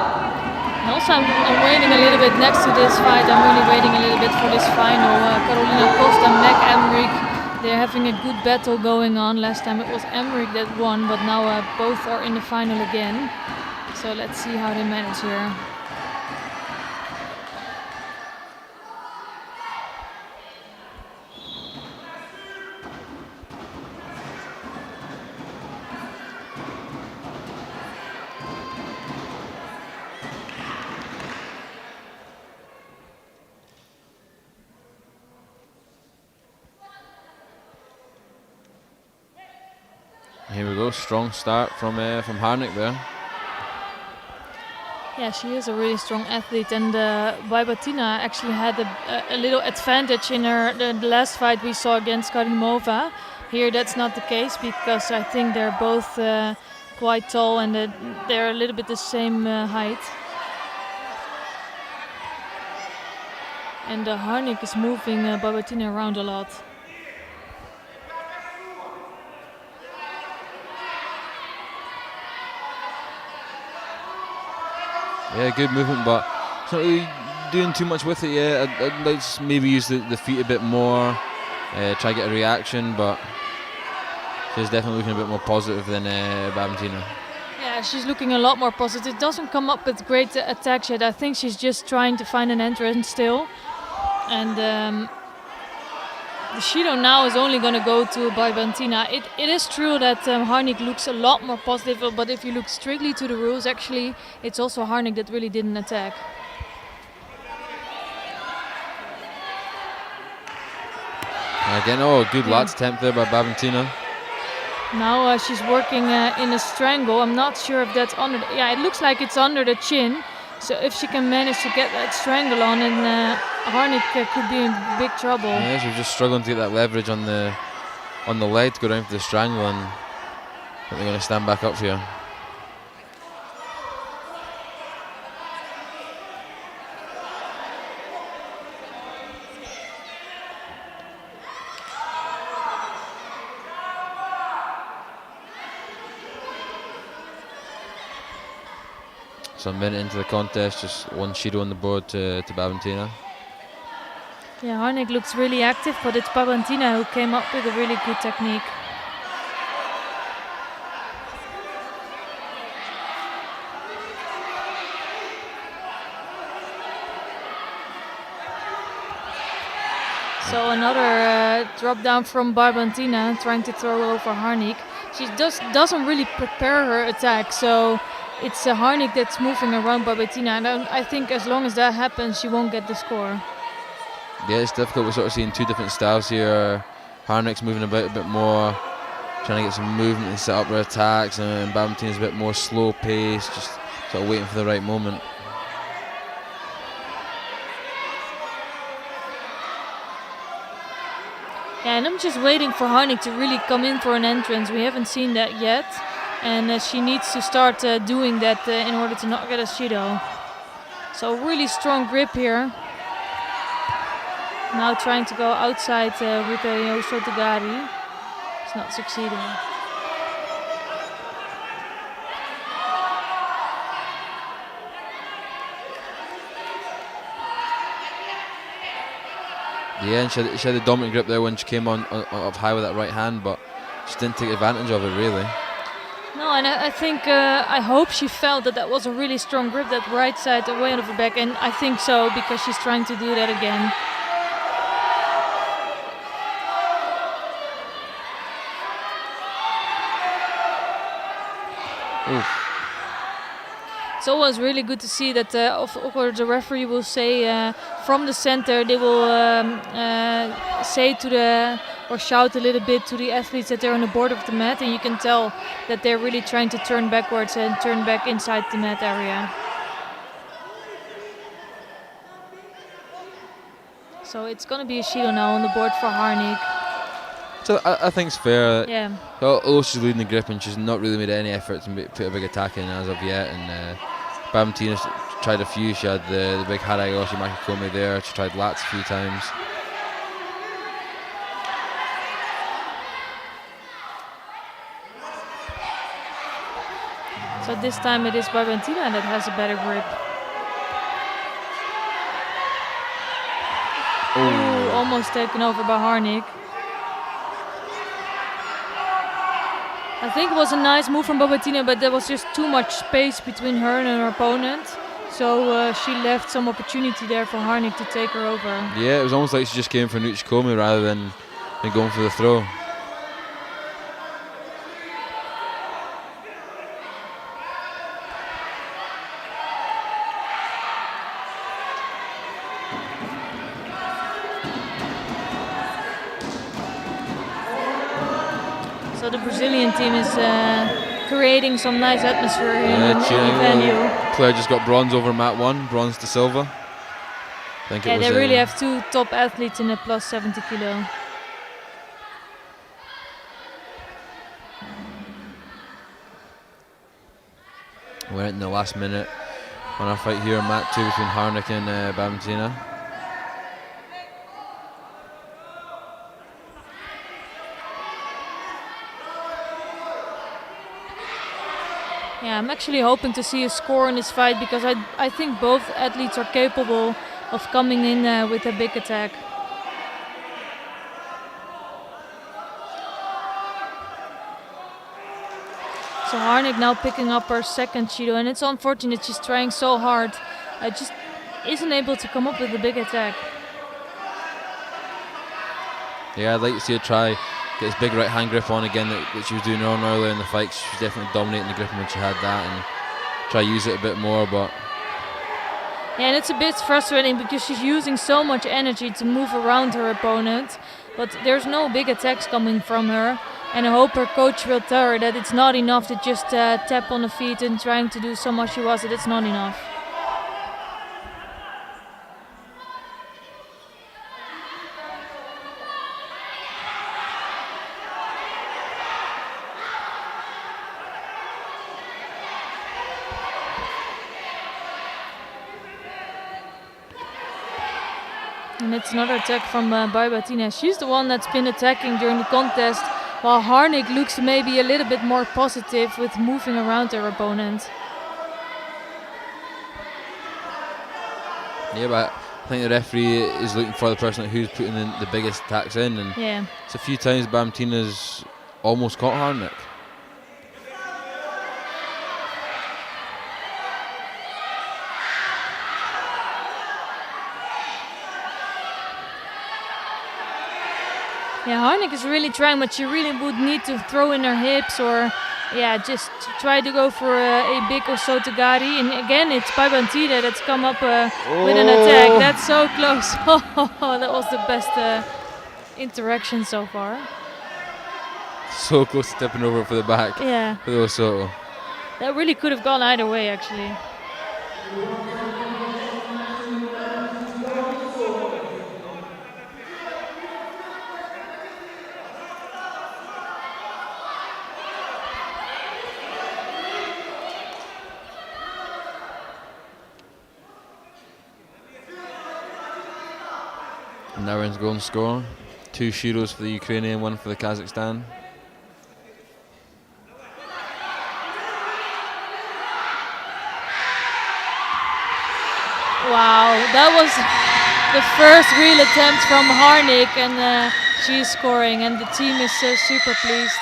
And also I'm waiting a little bit next to this fight. I'm really waiting a little bit for this final. Carolina Costa and Meg Emmerich, they're having a good battle going on. Last time it was Emmerich that won, but now both are in the final again. So let's see how they manage here.
Here we go, strong start from Harnik there.
Yeah, she is a really strong athlete, and Baybatina actually had a little advantage in the last fight we saw against Karimova. Here that's not the case, because I think they're both quite tall and they're a little bit the same height. And Harnik is moving Baybatina around a lot.
Yeah, good movement, but it's not really doing too much with it yet. I'd like to maybe use the feet a bit more, try to get a reaction, but she's definitely looking a bit more positive than Baybatina.
Yeah, she's looking a lot more positive. Doesn't come up with great attacks yet. I think she's just trying to find an entrance still. And the Shido now is only going to go to Baybatina. It is true that Harnik looks a lot more positive, but if you look strictly to the rules, actually, it's also Harnik that really didn't attack.
Again, good latch attempt there by Baybatina.
Now she's working in a strangle. I'm not sure if that's under. Yeah, it looks like it's under the chin. So if she can manage to get that strangle on, and Harnik could be in big trouble.
Yeah, she's just struggling to get that leverage on the leg to go down for the strangle, and I think they're going to stand back up here. So a minute into the contest, just one Shido on the board to Babantina.
Yeah, Harnik looks really active, but it's Babantina who came up with a really good technique. So another drop down from Babantina, trying to throw over Harnik. She doesn't really prepare her attack, so it's Harnik that's moving around Babantina, and I think as long as that happens, she won't get the score.
Yeah, it's difficult. We're sort of seeing two different styles here. Harnik's moving about a bit more, trying to get some movement and set up her attacks, and Babantina's a bit more slow paced, just sort of waiting for the right moment.
Yeah, and I'm just waiting for Harnik to really come in for an entrance. We haven't seen that yet, and she needs to start doing that in order to not get a Shido. So really strong grip here. Now trying to go outside with a Yosho Tagari. It's not succeeding.
Yeah, and she had the dominant grip there when she came on up high with that right hand, but she didn't take advantage of it really.
No, and I think, I hope she felt that was a really strong grip, that right side away out of the back, and I think so, because she's trying to do that again.
Oof.
It's always really good to see that of course the referee will say from the center, they will say to or shout a little bit to the athletes that they're on the board of the mat, and you can tell that they're really trying to turn backwards and turn back inside the mat area. So it's going to be a Shido now on the board for Harnik.
So I think it's fair.
Yeah.
Although she's leading the grip and she's not really made any effort to put a big attack in as of yet, and Babantina's tried a few. She had the big Haragoshi Makikomi there. She tried lats a few times.
So this time it is Babantina that has a better grip. Ooh, almost taken over by Harnik. I think it was a nice move from Babantina, but there was just too much space between her and her opponent. So she left some opportunity there for Harnik to take her over.
Yeah, it was almost like she just came for an Uchikomi rather than going for the throw.
So the Brazilian team is creating some nice atmosphere in the venue.
Claire just got bronze over mat 1, bronze to silver.
Yeah, they really have two top athletes in the plus 70 kilo.
We're in the last minute on our fight here in mat 2 between Harnik and Babantina.
Yeah, I'm actually hoping to see a score in this fight, because I think both athletes are capable of coming in with a big attack. So Harnik now picking up her second Shido, and it's unfortunate she's trying so hard. Just isn't able to come up with a big attack.
Yeah, I'd like to see her try get his big right hand grip on again that she was doing on earlier in the fight. She was definitely dominating the grip when she had that, and try use it a bit more, but
yeah, and it's a bit frustrating because she's using so much energy to move around her opponent, but there's no big attacks coming from her, and I hope her coach will tell her that it's not enough to just tap on the feet and trying to do so much she was, that it's not enough. And it's another attack from Babantina. She's the one that's been attacking during the contest, while Harnik looks maybe a little bit more positive with moving around her opponent.
Yeah, but I think the referee is looking for the person who's putting in the biggest attacks in, and
Yeah.
it's a few times Bamtina's almost caught Harnick.
Yeah, Harnick is really trying, but she really would need to throw in her hips or, yeah, just try to go for a big or Sotogari. And again, it's Bamtina that's come up with an attack. That's so close. That was the best interaction so far.
So close to tipping over for the back.
Yeah.
For the Osoto.
That really could have gone either way, actually.
And now we're into golden score. 2 Shiros for the Ukrainian, 1 for the Kazakhstan.
Wow, that was the first real attempt from Harnick, and she's scoring, and the team is super pleased.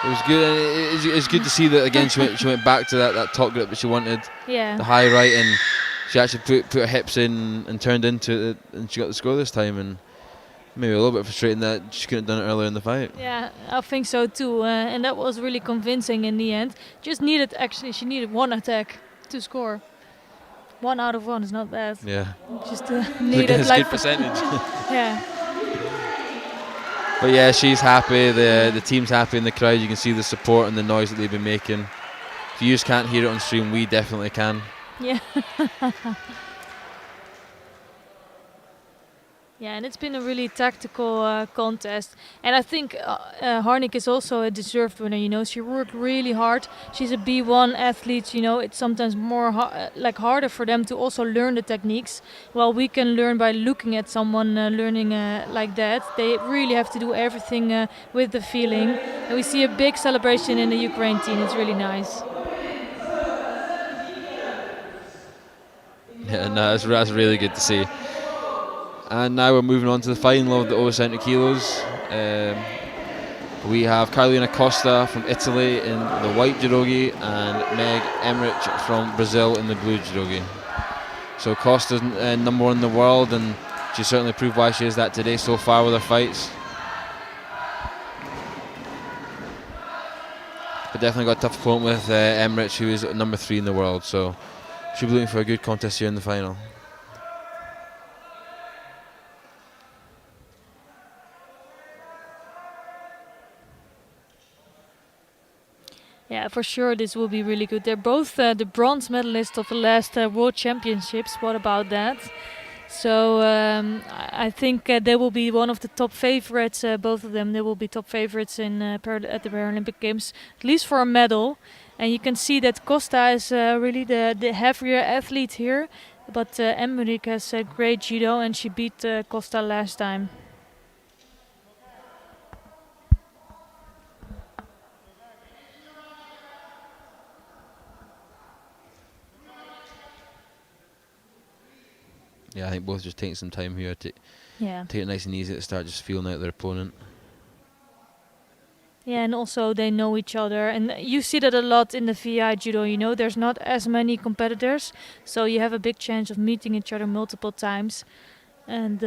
It was good. It's good to see that again. She went back to that top grip that she wanted.
Yeah.
The high right, and she actually put her hips in and turned into it, and she got the score this time. And maybe a little bit frustrating that she couldn't have done it earlier in the fight.
Yeah, I think so too, and that was really convincing in the end. She needed 1 attack to score. 1 out of 1 is not bad.
Yeah.
Just needed
it's
like
good percentage.
Yeah.
But yeah, she's happy. The team's happy in the crowd. You can see the support and the noise that they've been making. If you just can't hear it on stream, we definitely can.
Yeah. Yeah, and it's been a really tactical contest, and I think Harnick is also a deserved winner. You know, she worked really hard. She's a B1 athlete. You know, it's sometimes more harder for them to also learn the techniques. Well, we can learn by looking at someone learning like that. They really have to do everything with the feeling, and we see a big celebration in the Ukraine team. It's really nice.
Yeah, no, that's really good to see. And now we're moving on to the final of the over 70 kilos. We have Carolina Costa from Italy in the white judogi and Meg Emmerich from Brazil in the blue judogi. So Costa's number 1 in the world, and she certainly proved why she is that today so far with her fights. But definitely got a tough opponent with Emmerich, who is number 3 in the world. So she'll be looking for a good contest here in the final.
Yeah, for sure this will be really good. They're both the bronze medalists of the last World Championships. What about that? So I think they will be one of the top favorites, both of them. They will be top favorites at the Paralympic Games, at least for a medal. And you can see that Costa is really the heavier athlete here. But Emmerich has great judo, and she beat Costa last time.
Yeah, I think both just taking some time here to take it nice and easy at the start, just feeling out their opponent.
Yeah, and also they know each other, and you see that a lot in the VI judo. You know, there's not as many competitors, so you have a big chance of meeting each other multiple times, and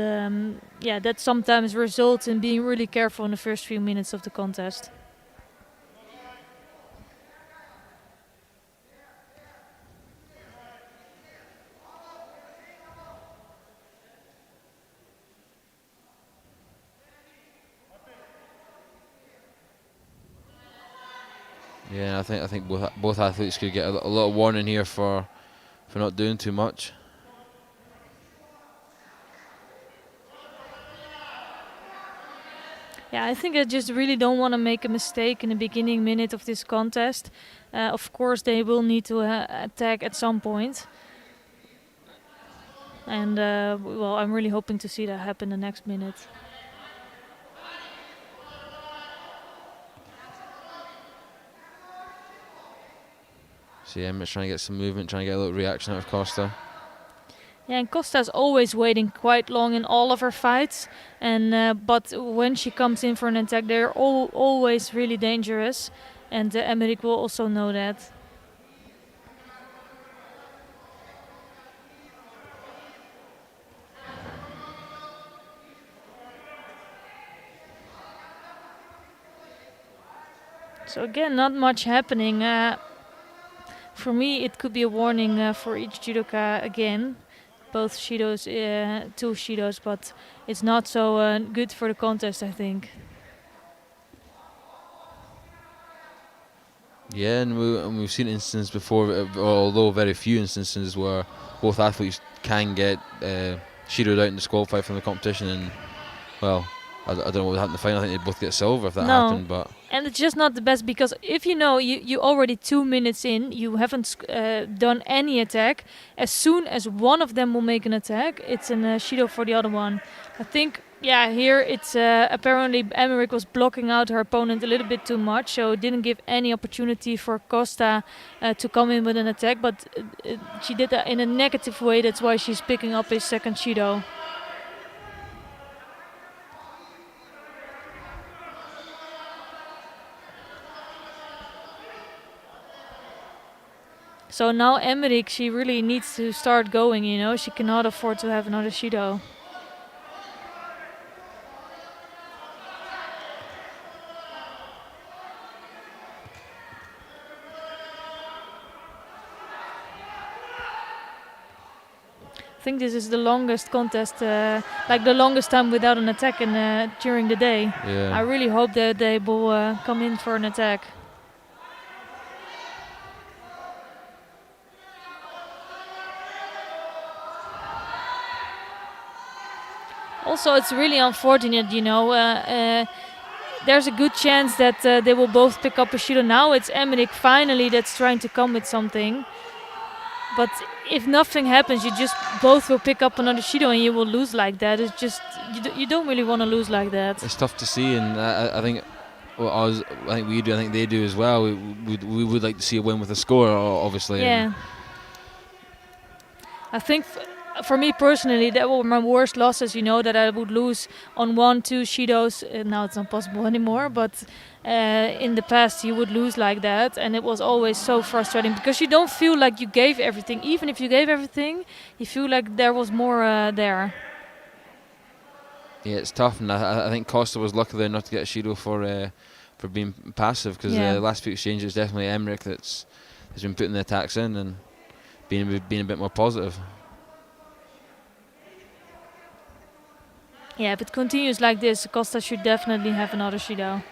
yeah, that sometimes results in being really careful in the first few minutes of the contest.
Yeah, I think both athletes could get a little warning here for not doing too much.
Yeah, I think I just really don't want to make a mistake in the beginning minute of this contest. Of course, they will need to attack at some point. And, well, I'm really hoping to see that happen the next minute.
So yeah, I'm trying to get some movement, trying to get a little reaction out of Costa.
Yeah, and Costa's always waiting quite long in all of her fights, and but when she comes in for an attack, they're always really dangerous, and Emmerich will also know that. So again, not much happening. For me, it could be a warning for each judoka again. Both Shidos, two Shidos, but it's not so good for the contest, I think.
Yeah, and we've seen instances before, although very few instances, where both athletes can get Shidoed out and disqualified from the competition. And well, I don't know what would happen in the final. I think they both get silver if that happened. But
and it's just not the best, because if you know you already 2 minutes in, you haven't done any attack. As soon as one of them will make an attack, it's an Shido for the other one. I think, yeah, here it's apparently Emmerich was blocking out her opponent a little bit too much, so it didn't give any opportunity for Costa to come in with an attack. But she did that in a negative way. That's why she's picking up his second Shido. So now Emmerich, she really needs to start going, you know. She cannot afford to have another Shido. I think this is the longest contest, like the longest time without an attack during the day.
yeah,
I really hope that they will come in for an attack. Also, it's really unfortunate, you know. There's a good chance that they will both pick up a Shido. Now it's Emmerich finally that's trying to come with something. But if nothing happens, you just both will pick up another Shido and you will lose like that. It's just, you don't really want to lose like that.
it's tough to see, and I think I think we do. I think they do as well. We would like to see a win with a score, obviously.
Yeah. I think for me personally, that were my worst losses, you know, that I would lose on 1-2 Shidos. Now it's not possible anymore, but in the past you would lose like that, and it was always so frustrating because you don't feel like you gave everything. Even if you gave everything, you feel like there was more there.
Yeah, it's tough, and I think Costa was lucky there not to get a Shido for being passive, because the last few exchanges, definitely Emmerich has been putting the attacks in and being a bit more positive.
Yeah, if it continues like this, Costa should definitely have another Shido.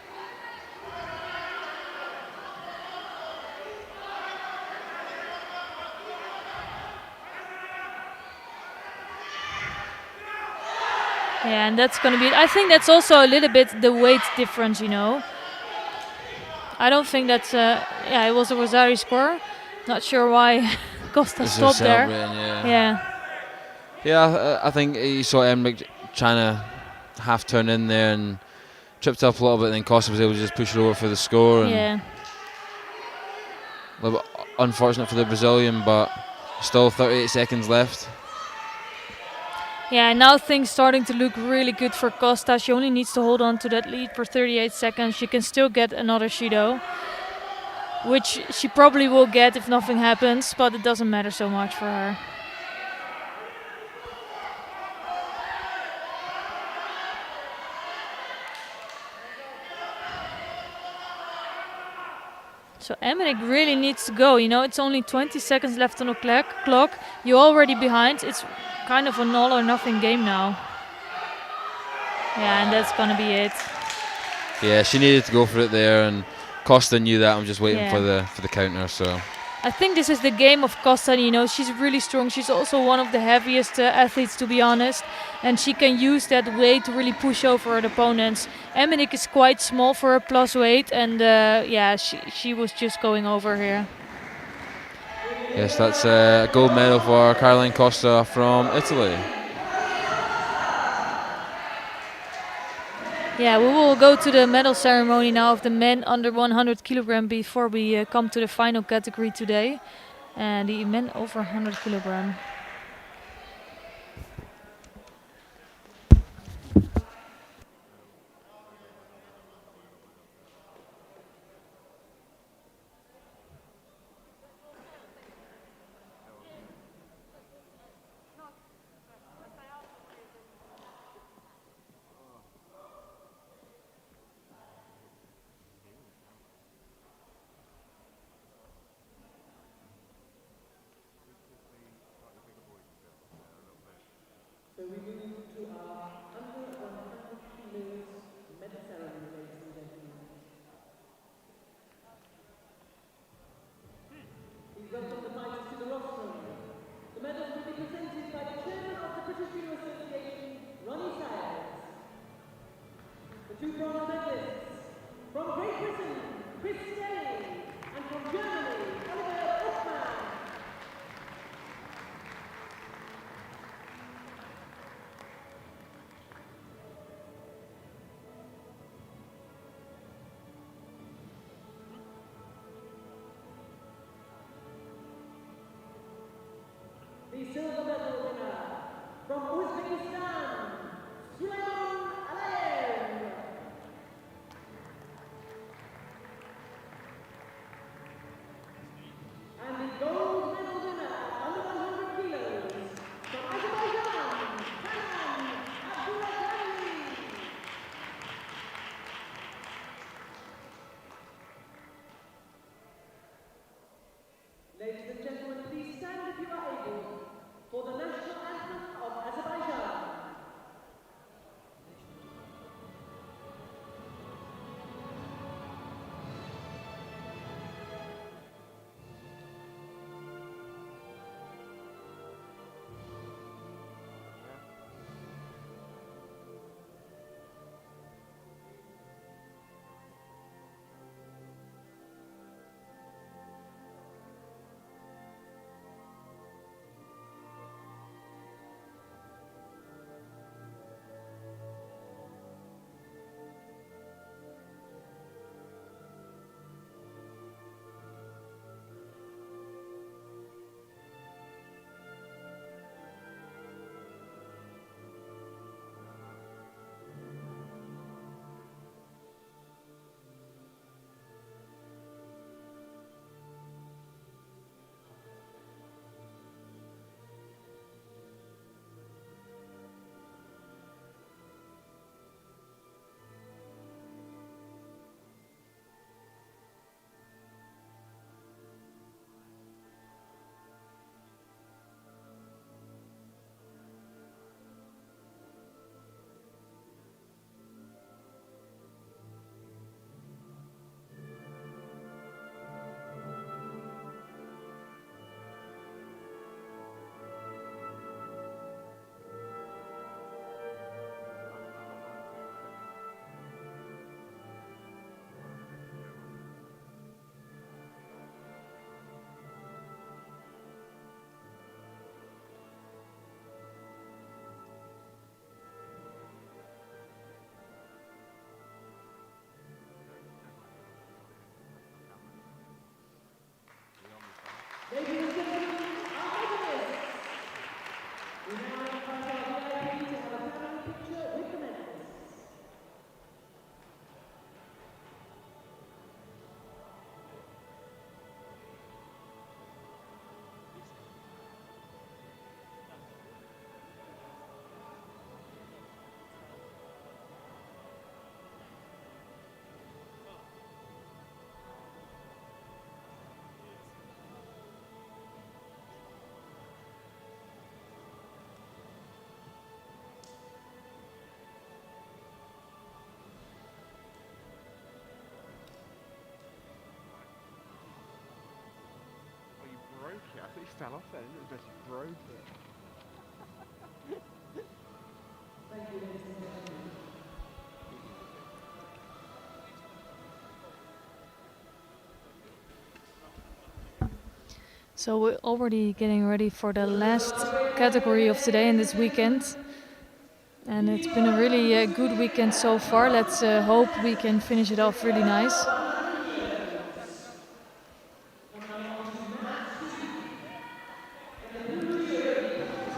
Yeah, and that's going to be... I think that's also a little bit the weight difference, you know. I don't think that's... yeah, it was a Rosari score. Not sure why Costa stopped there.
Yeah, I think you saw Emmerich trying to half turn in there and tripped up a little bit, and then Costa was able to just push it over for the score. And a little bit unfortunate for the Brazilian, but still 38 seconds left.
Yeah, now things starting to look really good for Costa. She only needs to hold on to that lead for 38 seconds. She can still get another Shido, which she probably will get if nothing happens, but it doesn't matter so much for her. So Emmerich really needs to go, you know, it's only 20 seconds left on the clock. You're already behind. It's kind of an all or nothing game now. Yeah, and that's gonna be it.
Yeah, she needed to go for it there, and Costa knew that. I'm just waiting for the counter. So
I think this is the game of Costa. You know, she's really strong. She's also one of the heaviest athletes, to be honest, and she can use that weight to really push over her opponents. Emmerich is quite small for her plus weight, and yeah, she was just going over here.
Yes, that's a gold medal for Caroline Costa from Italy.
Yeah, we will go to the medal ceremony now of the men under 100 kilogram before we come to the final category today, and the men over 100 kilogram.
we move to our under 100 kilos medal ceremony, ladies and gentlemen. Please welcome the fighters to the rostrum. The medals will be presented by the chairman of the British Judo Association, Ronnie Sayers. The two bronze medalists from Great Britain, Chris Day, and from Germany, Oliver Hoffmann. The silver medal winner from Uzbekistan, Sulaiman Alayev. And the gold medal winner under 100 kilos from Azerbaijan, Kanan Abdulaghani. Ladies and gentlemen, please stand if you are able for the national anthem of Azerbaijan. Ladies and gentlemen, our medalists. We now invite our VIP to have a family picture with the medalists.
Broke it. I thought he fell off then. It was basically broke it.
Thank you, ladies and gentlemen.
So we're already getting ready for the last category of today and this weekend. And it's been a really good weekend so far. Let's hope we can finish it off really nice.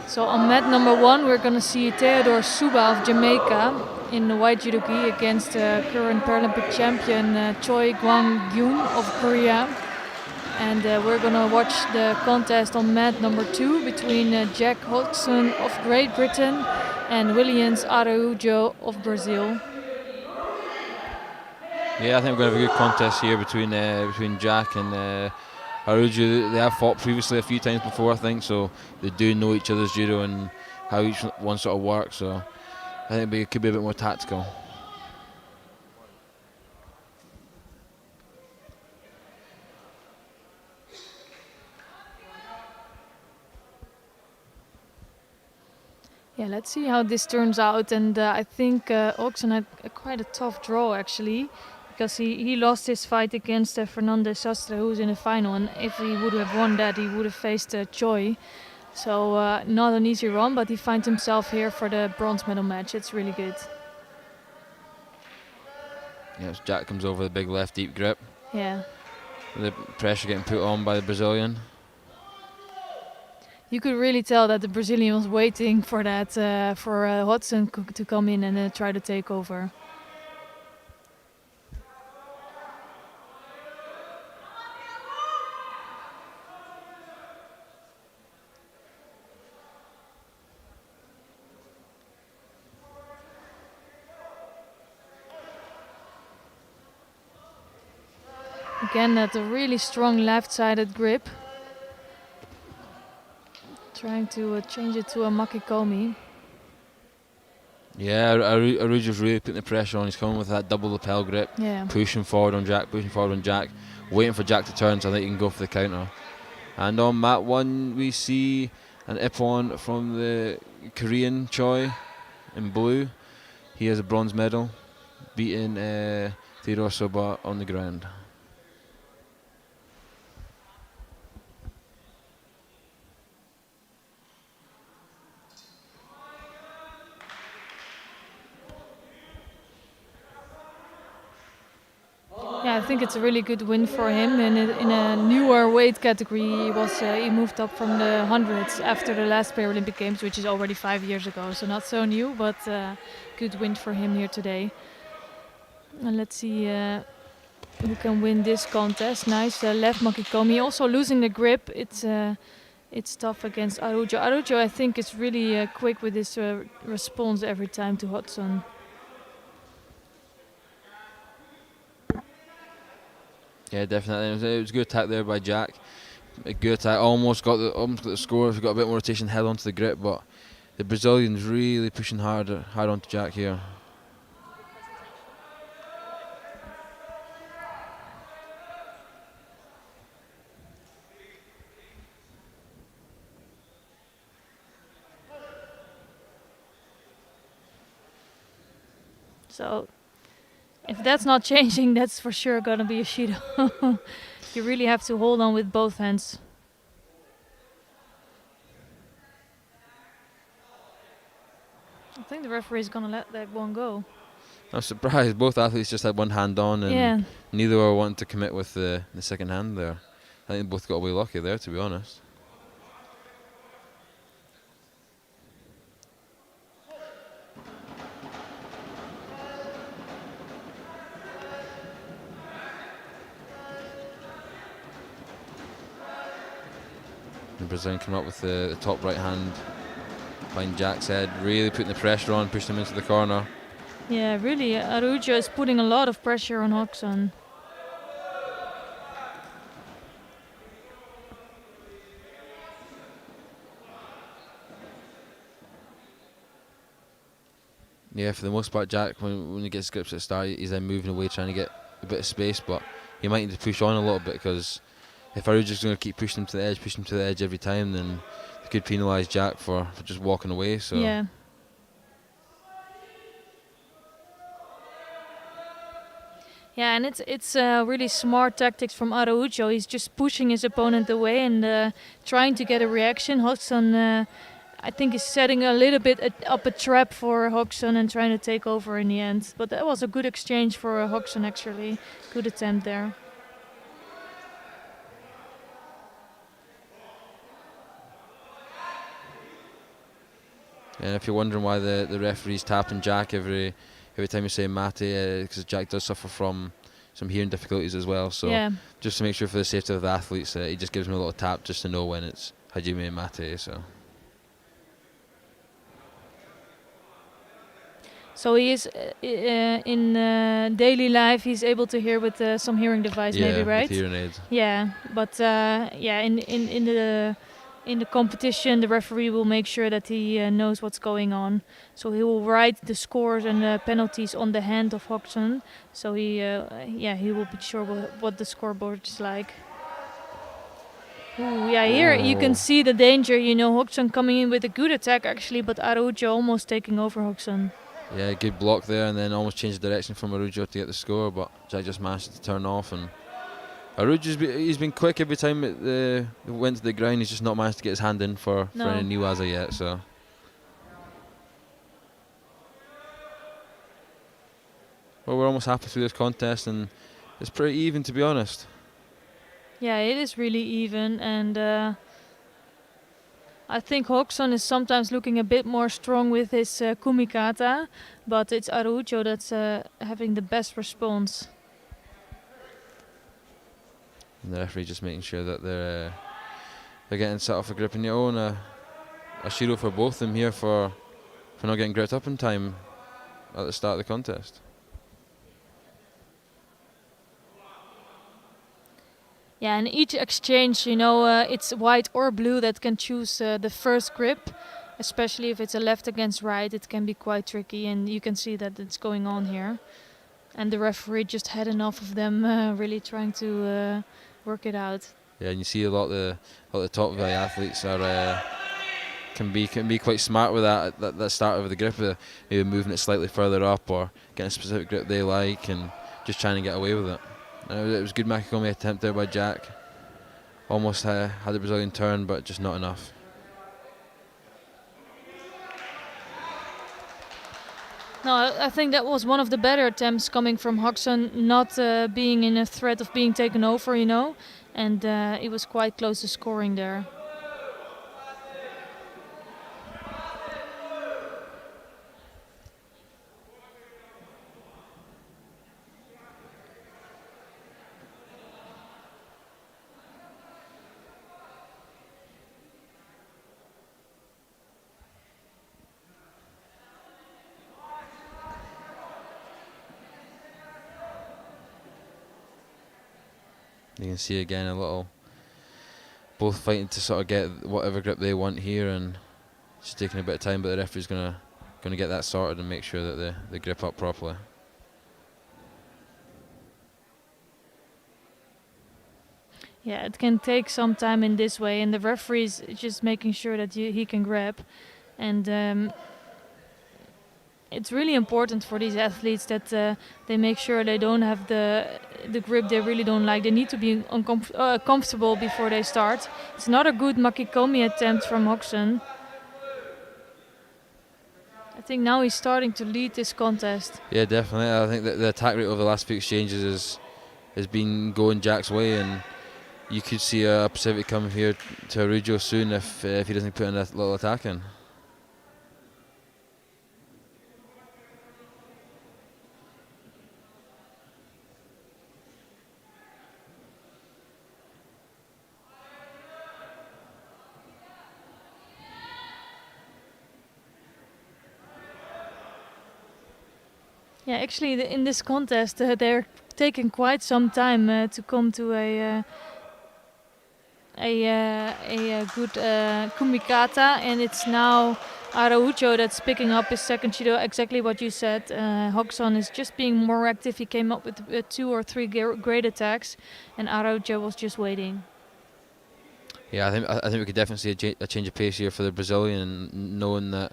So on mat number 1 we're going to see Theodore Suba of Jamaica in the white judo gi against current Paralympic champion Choi Gwang-gyun of Korea. And we're going to watch the contest on mat number 2 between Jack Hodgson of Great Britain and Williams Araujo of Brazil.
Yeah, I think we're going to have a good contest here between Jack and Araujo. They have fought previously a few times before, I think, so they do know each other's judo, and how each one sort of works. So I think it could be a bit more tactical.
Yeah, let's see how this turns out. And I think Oxen had quite a tough draw actually, because he lost his fight against Fernandez Sastre, who's in the final. And if he would have won that, he would have faced Choi. So not an easy run, but he finds himself here for the bronze medal match. It's really good.
Yeah, as Jack comes over the big left deep grip.
Yeah.
The pressure getting put on by the Brazilian.
You could really tell that the Brazilian was waiting for that, for Hodgson to come in and try to take over. Again, that a really strong left-sided grip. Trying to change it to a Makikomi.
Yeah, Arujo's really putting the pressure on. He's coming with that double lapel grip, pushing forward on Jack, waiting for Jack to turn so that he can go for the counter. And on mat 1, we see an ippon from the Korean Choi in blue. He has a bronze medal, beating Theodore Soba on the ground.
Yeah, I think it's a really good win for him. In a newer weight category, he moved up from the hundreds after the last Paralympic Games, which is already 5 years ago. So not so new, but good win for him here today. And let's see who can win this contest. Nice left Makikomi, also losing the grip. It's tough against Arujo. Arujo, I think, is really quick with his response every time to Hodgson.
Yeah, definitely. It was a good attack there by Jack. A good attack. Almost got the score. If we got a bit more rotation, held onto the grip, but the Brazilian's really pushing hard onto Jack here.
So if that's not changing, that's for sure gonna be a Shido. You really have to hold on with both hands. I think the referee is gonna let that one go.
I'm surprised. Both athletes just had one hand on, and neither were wanting to commit with the second hand there. I think they both got away lucky there, to be honest. The Brazilian coming up with the top right hand behind Jack's head, really putting the pressure on, pushing him into the corner.
Yeah, really, Arujo is putting a lot of pressure on Hodgson.
Yeah, for the most part, Jack, when he gets grips at the start, he's then moving away, trying to get a bit of space, but he might need to push on a little bit, because if Arujo's going to keep pushing him to the edge every time, then they could penalise Jack for just walking away. So
yeah. Yeah, and it's really smart tactics from Araujo. He's just pushing his opponent away and trying to get a reaction. Hodgson, I think, is setting a little bit up a trap for Hodgson and trying to take over in the end. But that was a good exchange for Hodgson, actually. Good attempt there.
And if you're wondering why the referee's tapping Jack every time you say mate, because Jack does suffer from some hearing difficulties as well. So just to make sure for the safety of the athletes, he just gives him a little tap just to know when it's Hajime mate.
So he is in daily life. He's able to hear with some hearing device, maybe, right?
With hearing aids.
Yeah, but in the in the competition, the referee will make sure that he knows what's going on. So he will write the scores and the penalties on the hand of Hodgson. So he will be sure what the scoreboard is like. Ooh, yeah, here you can see the danger. Hodgson coming in with a good attack actually, but Araujo almost taking over Hodgson.
Yeah, good block there, and then almost changed direction from Araujo to get the score, but Jack just managed to turn off. And he's been quick every time it went to the ground. He's just not managed to get his hand in for any new Waza yet. So. Well, we're almost halfway through this contest, and it's pretty even, to be honest.
Yeah, it is really even, and I think Hodgson is sometimes looking a bit more strong with his kumikata, but it's Araujo that's having the best response.
And the referee just making sure that they're getting set off a grip in the own. A shiro for both of them here for not getting gripped up in time at the start of the contest.
Yeah, in each exchange, it's white or blue that can choose the first grip, especially if it's a left against right. It can be quite tricky, and you can see that it's going on here. And the referee just had enough of them really trying to work it out.
Yeah, and you see a lot of the top value athletes are can be quite smart with that start of the grip, maybe moving it slightly further up or getting a specific grip they like and just trying to get away with it. It was a good Makikomi attempt there by Jack. Almost had the Brazilian turn, but just not enough.
No, I think that was one of the better attempts coming from Hodgson, not being in a threat of being taken over, and it was quite close to scoring there.
You can see again both fighting to sort of get whatever grip they want here, and just taking a bit of time, but the referee's gonna get that sorted and make sure that they grip up properly.
Yeah, it can take some time in this way, and the referee's just making sure that he can grab, and it's really important for these athletes that they make sure they don't have the grip they really don't like. They need to be comfortable before they start. It's not a good Makikomi attempt from Hodgson. I think now he's starting to lead this contest.
Yeah, definitely. I think that the attack rate over the last few exchanges has been going Jack's way, and you could see a Pacific come here to Araujo soon if he doesn't put in a little attack in.
Yeah, actually, in this contest, they're taking quite some time to come to a good kumikata, and it's now Araujo that's picking up his second Judo. Exactly what you said. Hodgson is just being more active. He came up with 2 or 3 great attacks, and Araujo was just waiting.
Yeah, I think we could definitely see a change of pace here for the Brazilian, knowing that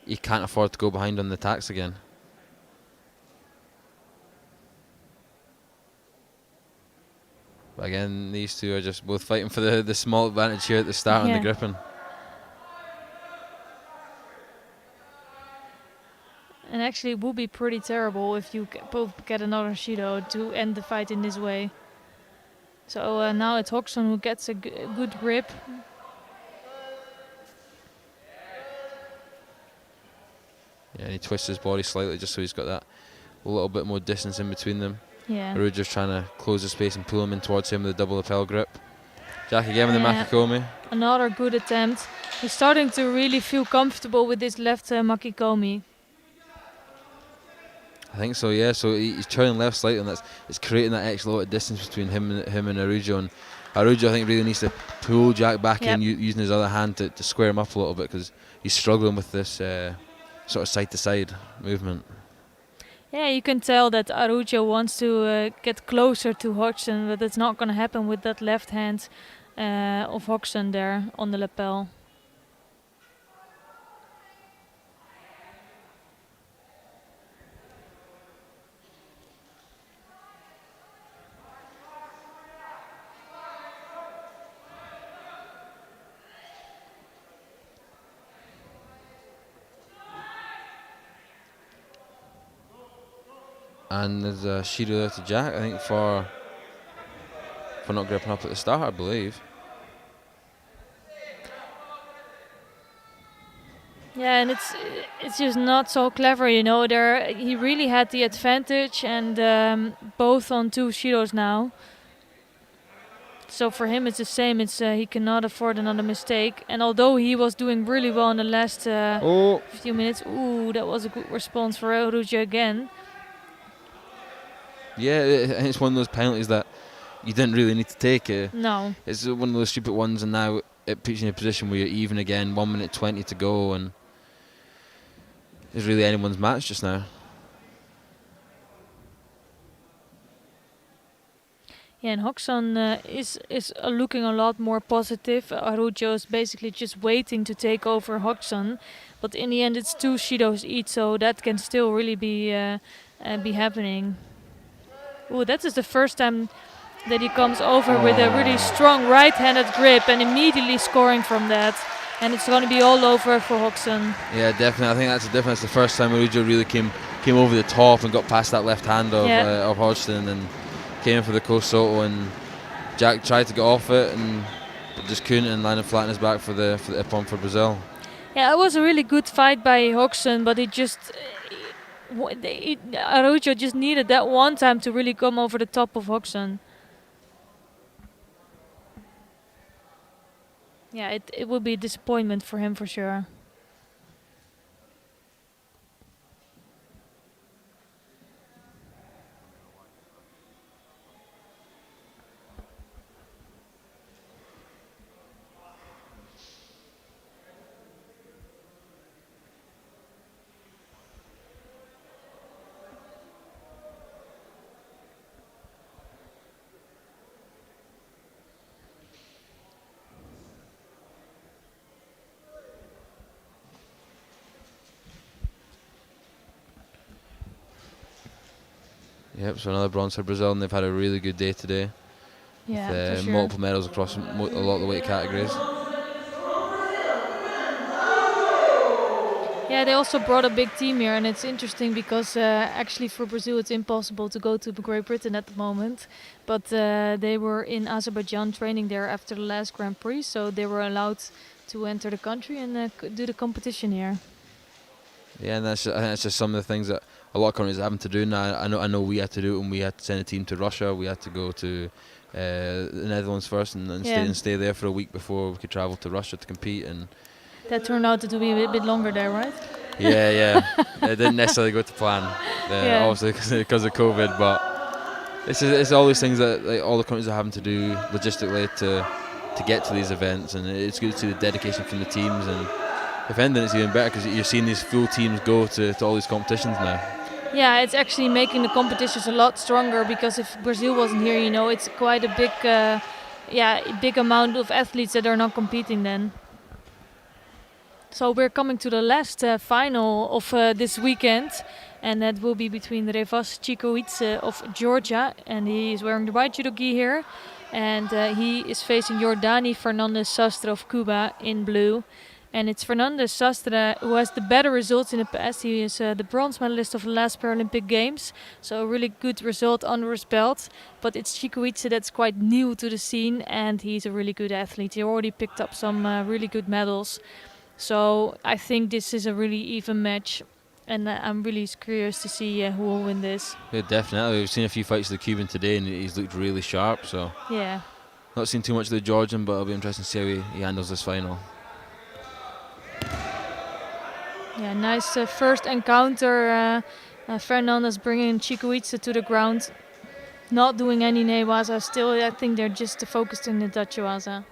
he can't afford to go behind on the attacks again. But again, these two are just both fighting for the small advantage here at the start on the gripping.
And actually it would be pretty terrible if you both get another Judo to end the fight in this way. So now it's Hodgson who gets a good grip.
Yeah, and he twists his body slightly just so he's got that a little bit more distance in between them.
Yeah.
Araujo's trying to close the space and pull him in towards him with a double lapel grip. Jack again with the Makikomi.
Another good attempt. He's starting to really feel comfortable with this left Makikomi.
I think so, yeah. So he's turning left slightly, and it's creating that extra little distance between him and Araujo. And Arujo, I think, really needs to pull Jack back
Yep.
in, using his other hand to square him up a little bit, because he's struggling with this sort of side-to-side movement.
Yeah, you can tell that Arujo wants to get closer to Hodgson, but it's not going to happen with that left hand of Hodgson there on the lapel.
And there's a Shido there to Jack, I think, for not gripping up at the start, I believe.
Yeah, and it's just not so clever, you know. There he really had the advantage, and both on 2 Shidos now. So for him, it's the same. It's he cannot afford another mistake. And although he was doing really well in the last few minutes, ooh, that was a good response for Arujo again.
Yeah, it's one of those penalties that you didn't really need to take.
No.
It's one of those stupid ones, and now it puts you in a position where you're even again, 1 minute 20 to go, and it's really anyone's match just now.
Yeah, and Hodgson is looking a lot more positive. Arujo is basically just waiting to take over Hodgson, but in the end it's 2 Shidos each, so that can still really be happening. Oh, that is the first time that he comes over with a really strong right-handed grip and immediately scoring from that. And it's going to be all over for Hodgson.
Yeah, definitely. I think that's the difference. The first time Arujo really came over the top and got past that left hand of Hodgson, and came in for the Kosoto, and Jack tried to get off it and just couldn't, and landed flat on his back for the ippon for Brazil.
Yeah, it was a really good fight by Hodgson, but it just Arujo just needed that one time to really come over the top of Hodgson. Yeah, it will be a disappointment for him for sure.
Yep, so another bronze for Brazil, and they've had a really good day today.
Yeah,
with,
for sure.
multiple medals across a lot of the weight categories.
Yeah, they also brought a big team here, and it's interesting because actually for Brazil it's impossible to go to Great Britain at the moment, but they were in Azerbaijan training there after the last Grand Prix, so they were allowed to enter the country and do the competition here.
Yeah, and I think that's just some of the things that a lot of countries are having to do now. I know we had to do it when we had to send a team to Russia. We had to go to the Netherlands first and stay there for a week before we could travel to Russia to compete. And
that turned out to be a bit longer there, right?
Yeah. It didn't necessarily go to plan, obviously because of COVID. But it's all these things that like, all the countries are having to do logistically to get to these events, and it's good to see the dedication from the teams. And if anything, it's even better because you're seeing these full teams go to all these competitions now.
Yeah, it's actually making the competitions a lot stronger, because if Brazil wasn't here, you know, it's quite a big amount of athletes that are not competing then. So we're coming to the last final of this weekend, and that will be between Revas Chikoidze of Georgia, and he is wearing the white judo gi here, and he is facing Jordani Fernandez Sastre of Cuba in blue. And it's Fernandez Sastre who has the better results in the past. He is the bronze medalist of the last Paralympic Games, so a really good result under his belt. But it's Chikoidze that's quite new to the scene, and he's a really good athlete. He already picked up some really good medals. So I think this is a really even match, and I'm really curious to see who will win this.
Yeah, definitely. We've seen a few fights of the Cuban today, and he's looked really sharp. So
yeah,
not seen too much of the Georgian, but it'll be interesting to see how he handles this final.
Yeah, nice first encounter. Fernandez bringing Chikoidze to the ground. not doing any newaza. Still, I think they're just focused in the dachiwaza.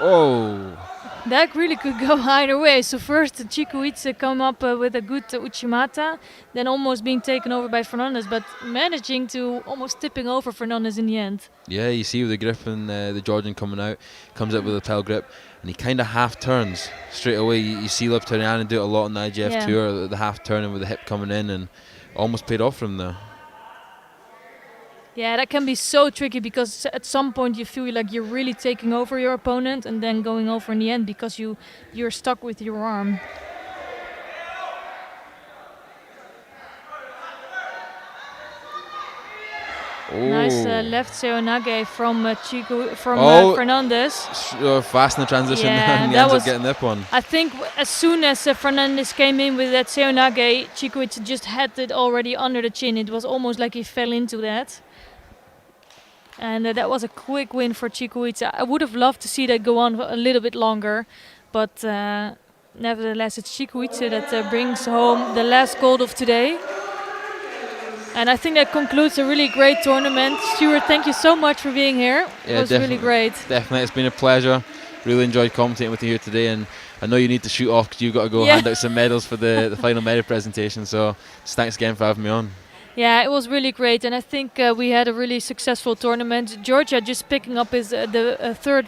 Oh!
That really could go either way. So first Chikuitse come up with a good Uchimata, then almost being taken over by Fernandez, but managing to almost tipping over Fernandez in the end.
Yeah, you see with the grip and the Georgian coming out, comes out with a tail grip, and he kind of half turns straight away. You see Liptarian do it a lot on the IGF tour, the half turning with the hip coming in, and almost paid off for him there.
Yeah, that can be so tricky because at some point you feel like you're really taking over your opponent and then going over in the end because you're stuck with your arm. Nice left seonage from Fernandez.
Fast in the transition,
yeah,
and he ends up getting that one.
I think as soon as Fernandez came in with that seonage, Chikuitse just had it already under the chin. It was almost like he fell into that. And that was a quick win for Chikuitse. I would have loved to see that go on a little bit longer, but nevertheless it's Chikuitse that brings home the last gold of today. And I think that concludes a really great tournament. Stuart, thank you so much for being here. It was really great.
Definitely, it's been a pleasure. Really enjoyed commentating with you here today, and I know you need to shoot off because you've got to go hand out some medals for the final medal presentation. So thanks again for having me on.
Yeah, it was really great, and I think we had a really successful tournament. Georgia just picking up his the third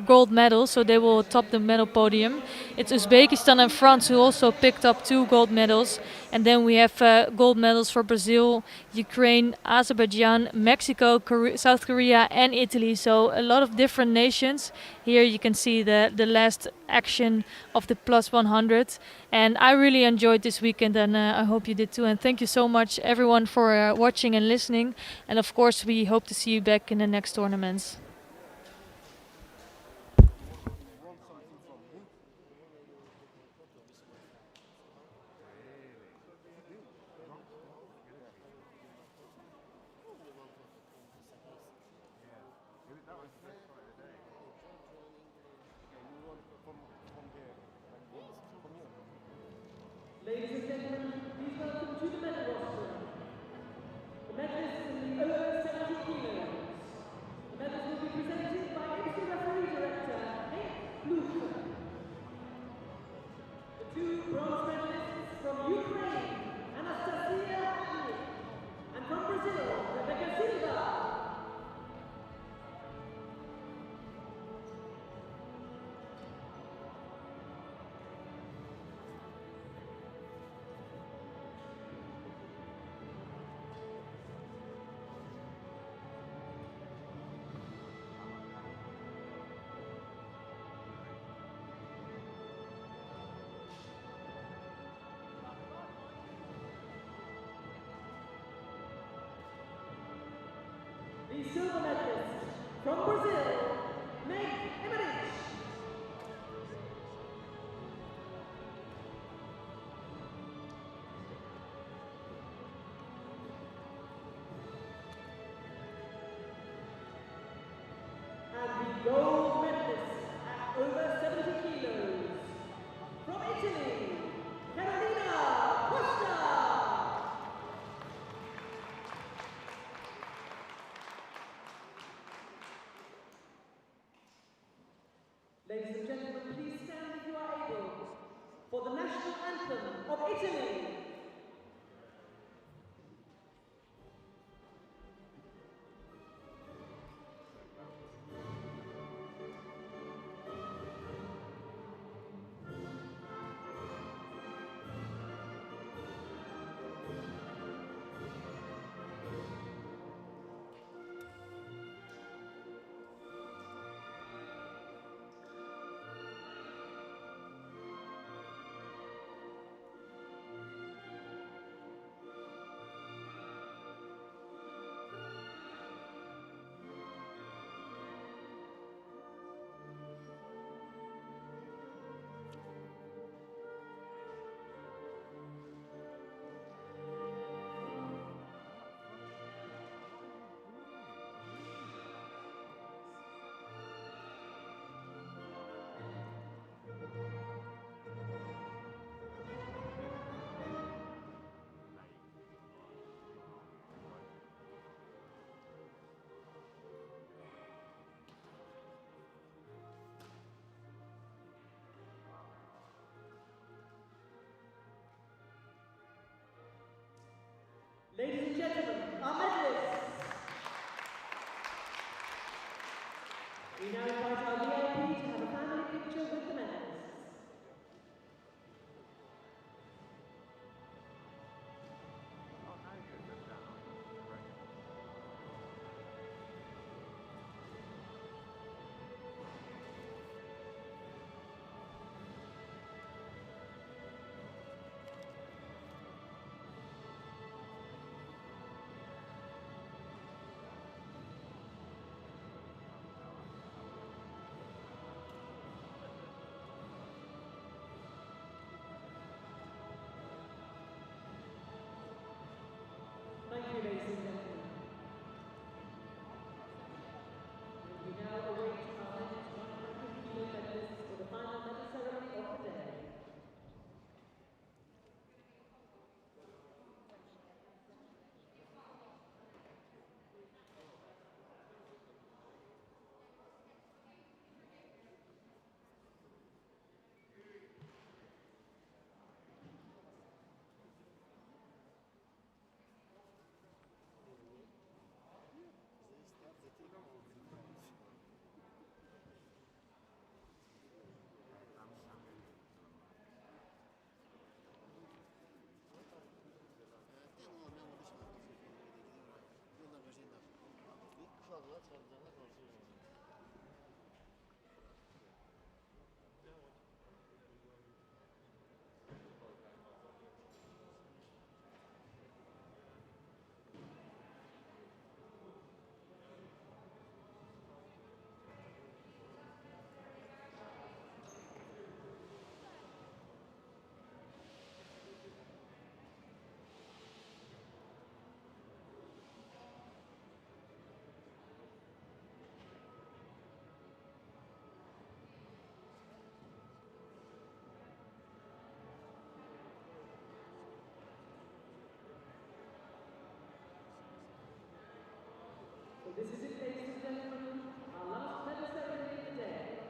gold medal, so they will top the medal podium. It's Uzbekistan and France who also picked up 2 gold medals, and then we have gold medals for Brazil, Ukraine, Azerbaijan, Mexico, South Korea, and Italy. So a lot of different nations. Here you can see the last action of the plus 100. And I really enjoyed this weekend, and I hope you did too. And thank you so much, everyone, for watching and listening. And of course, we hope to see you back in the next tournaments.
Ladies and gentlemen, please welcome to the medal roster the medalists in the over 70 kilos. The medals will be presented by IBSA referee director Nick Luke. The 2 bronze medalists from Ukraine, Anastasia Hatnik, and from Brazil, Rebecca Silva. The silver medalist from Brazil, Meg Emmerich. And the gold medalist at over 70 kilos from Italy, Carolina Costa. Ladies and gentlemen, please stand if you are able for the national anthem of Italy. We now invite our VIP to have a family picture with the medalists.
Oh, now you're going to go down. Right.
Thank you, ladies and gentlemen. We now await our next 100 kilo medalists for the final medal ceremony of the day. So this is it, ladies and gentlemen, our last medal ceremony of the day.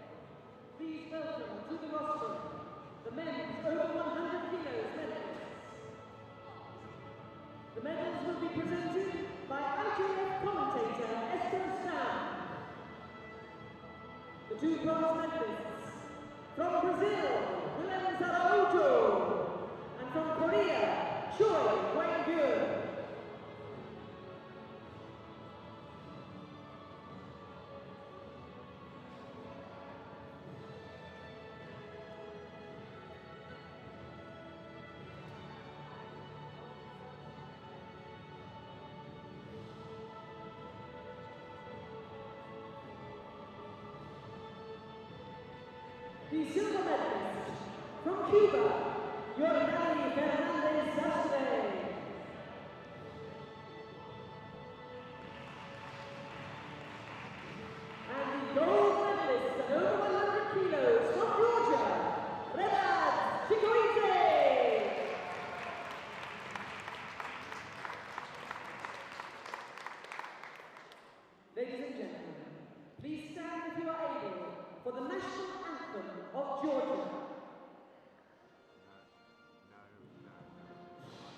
Please welcome to the rostrum the men's over 100 kilos medalists. The medals will be presented by IBSA commentator Esther Stam. The two bronze medalists from Brazil, Willem Saraujo, and from Korea, Choi Wang-gyun. The silver medalist from Cuba, Jornali Fernandez Sastre. And the gold medalist at over 100 kilos from Georgia, Renat Chicoite. Ladies and gentlemen, please stand if you are able for the national anthem of Georgia.
No, no, no.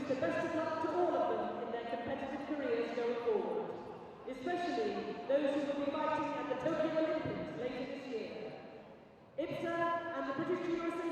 wish the best of luck to all of them in their competitive careers going forward, especially those who will be fighting at the Tokyo Olympics later this year. IBSA and the British Judo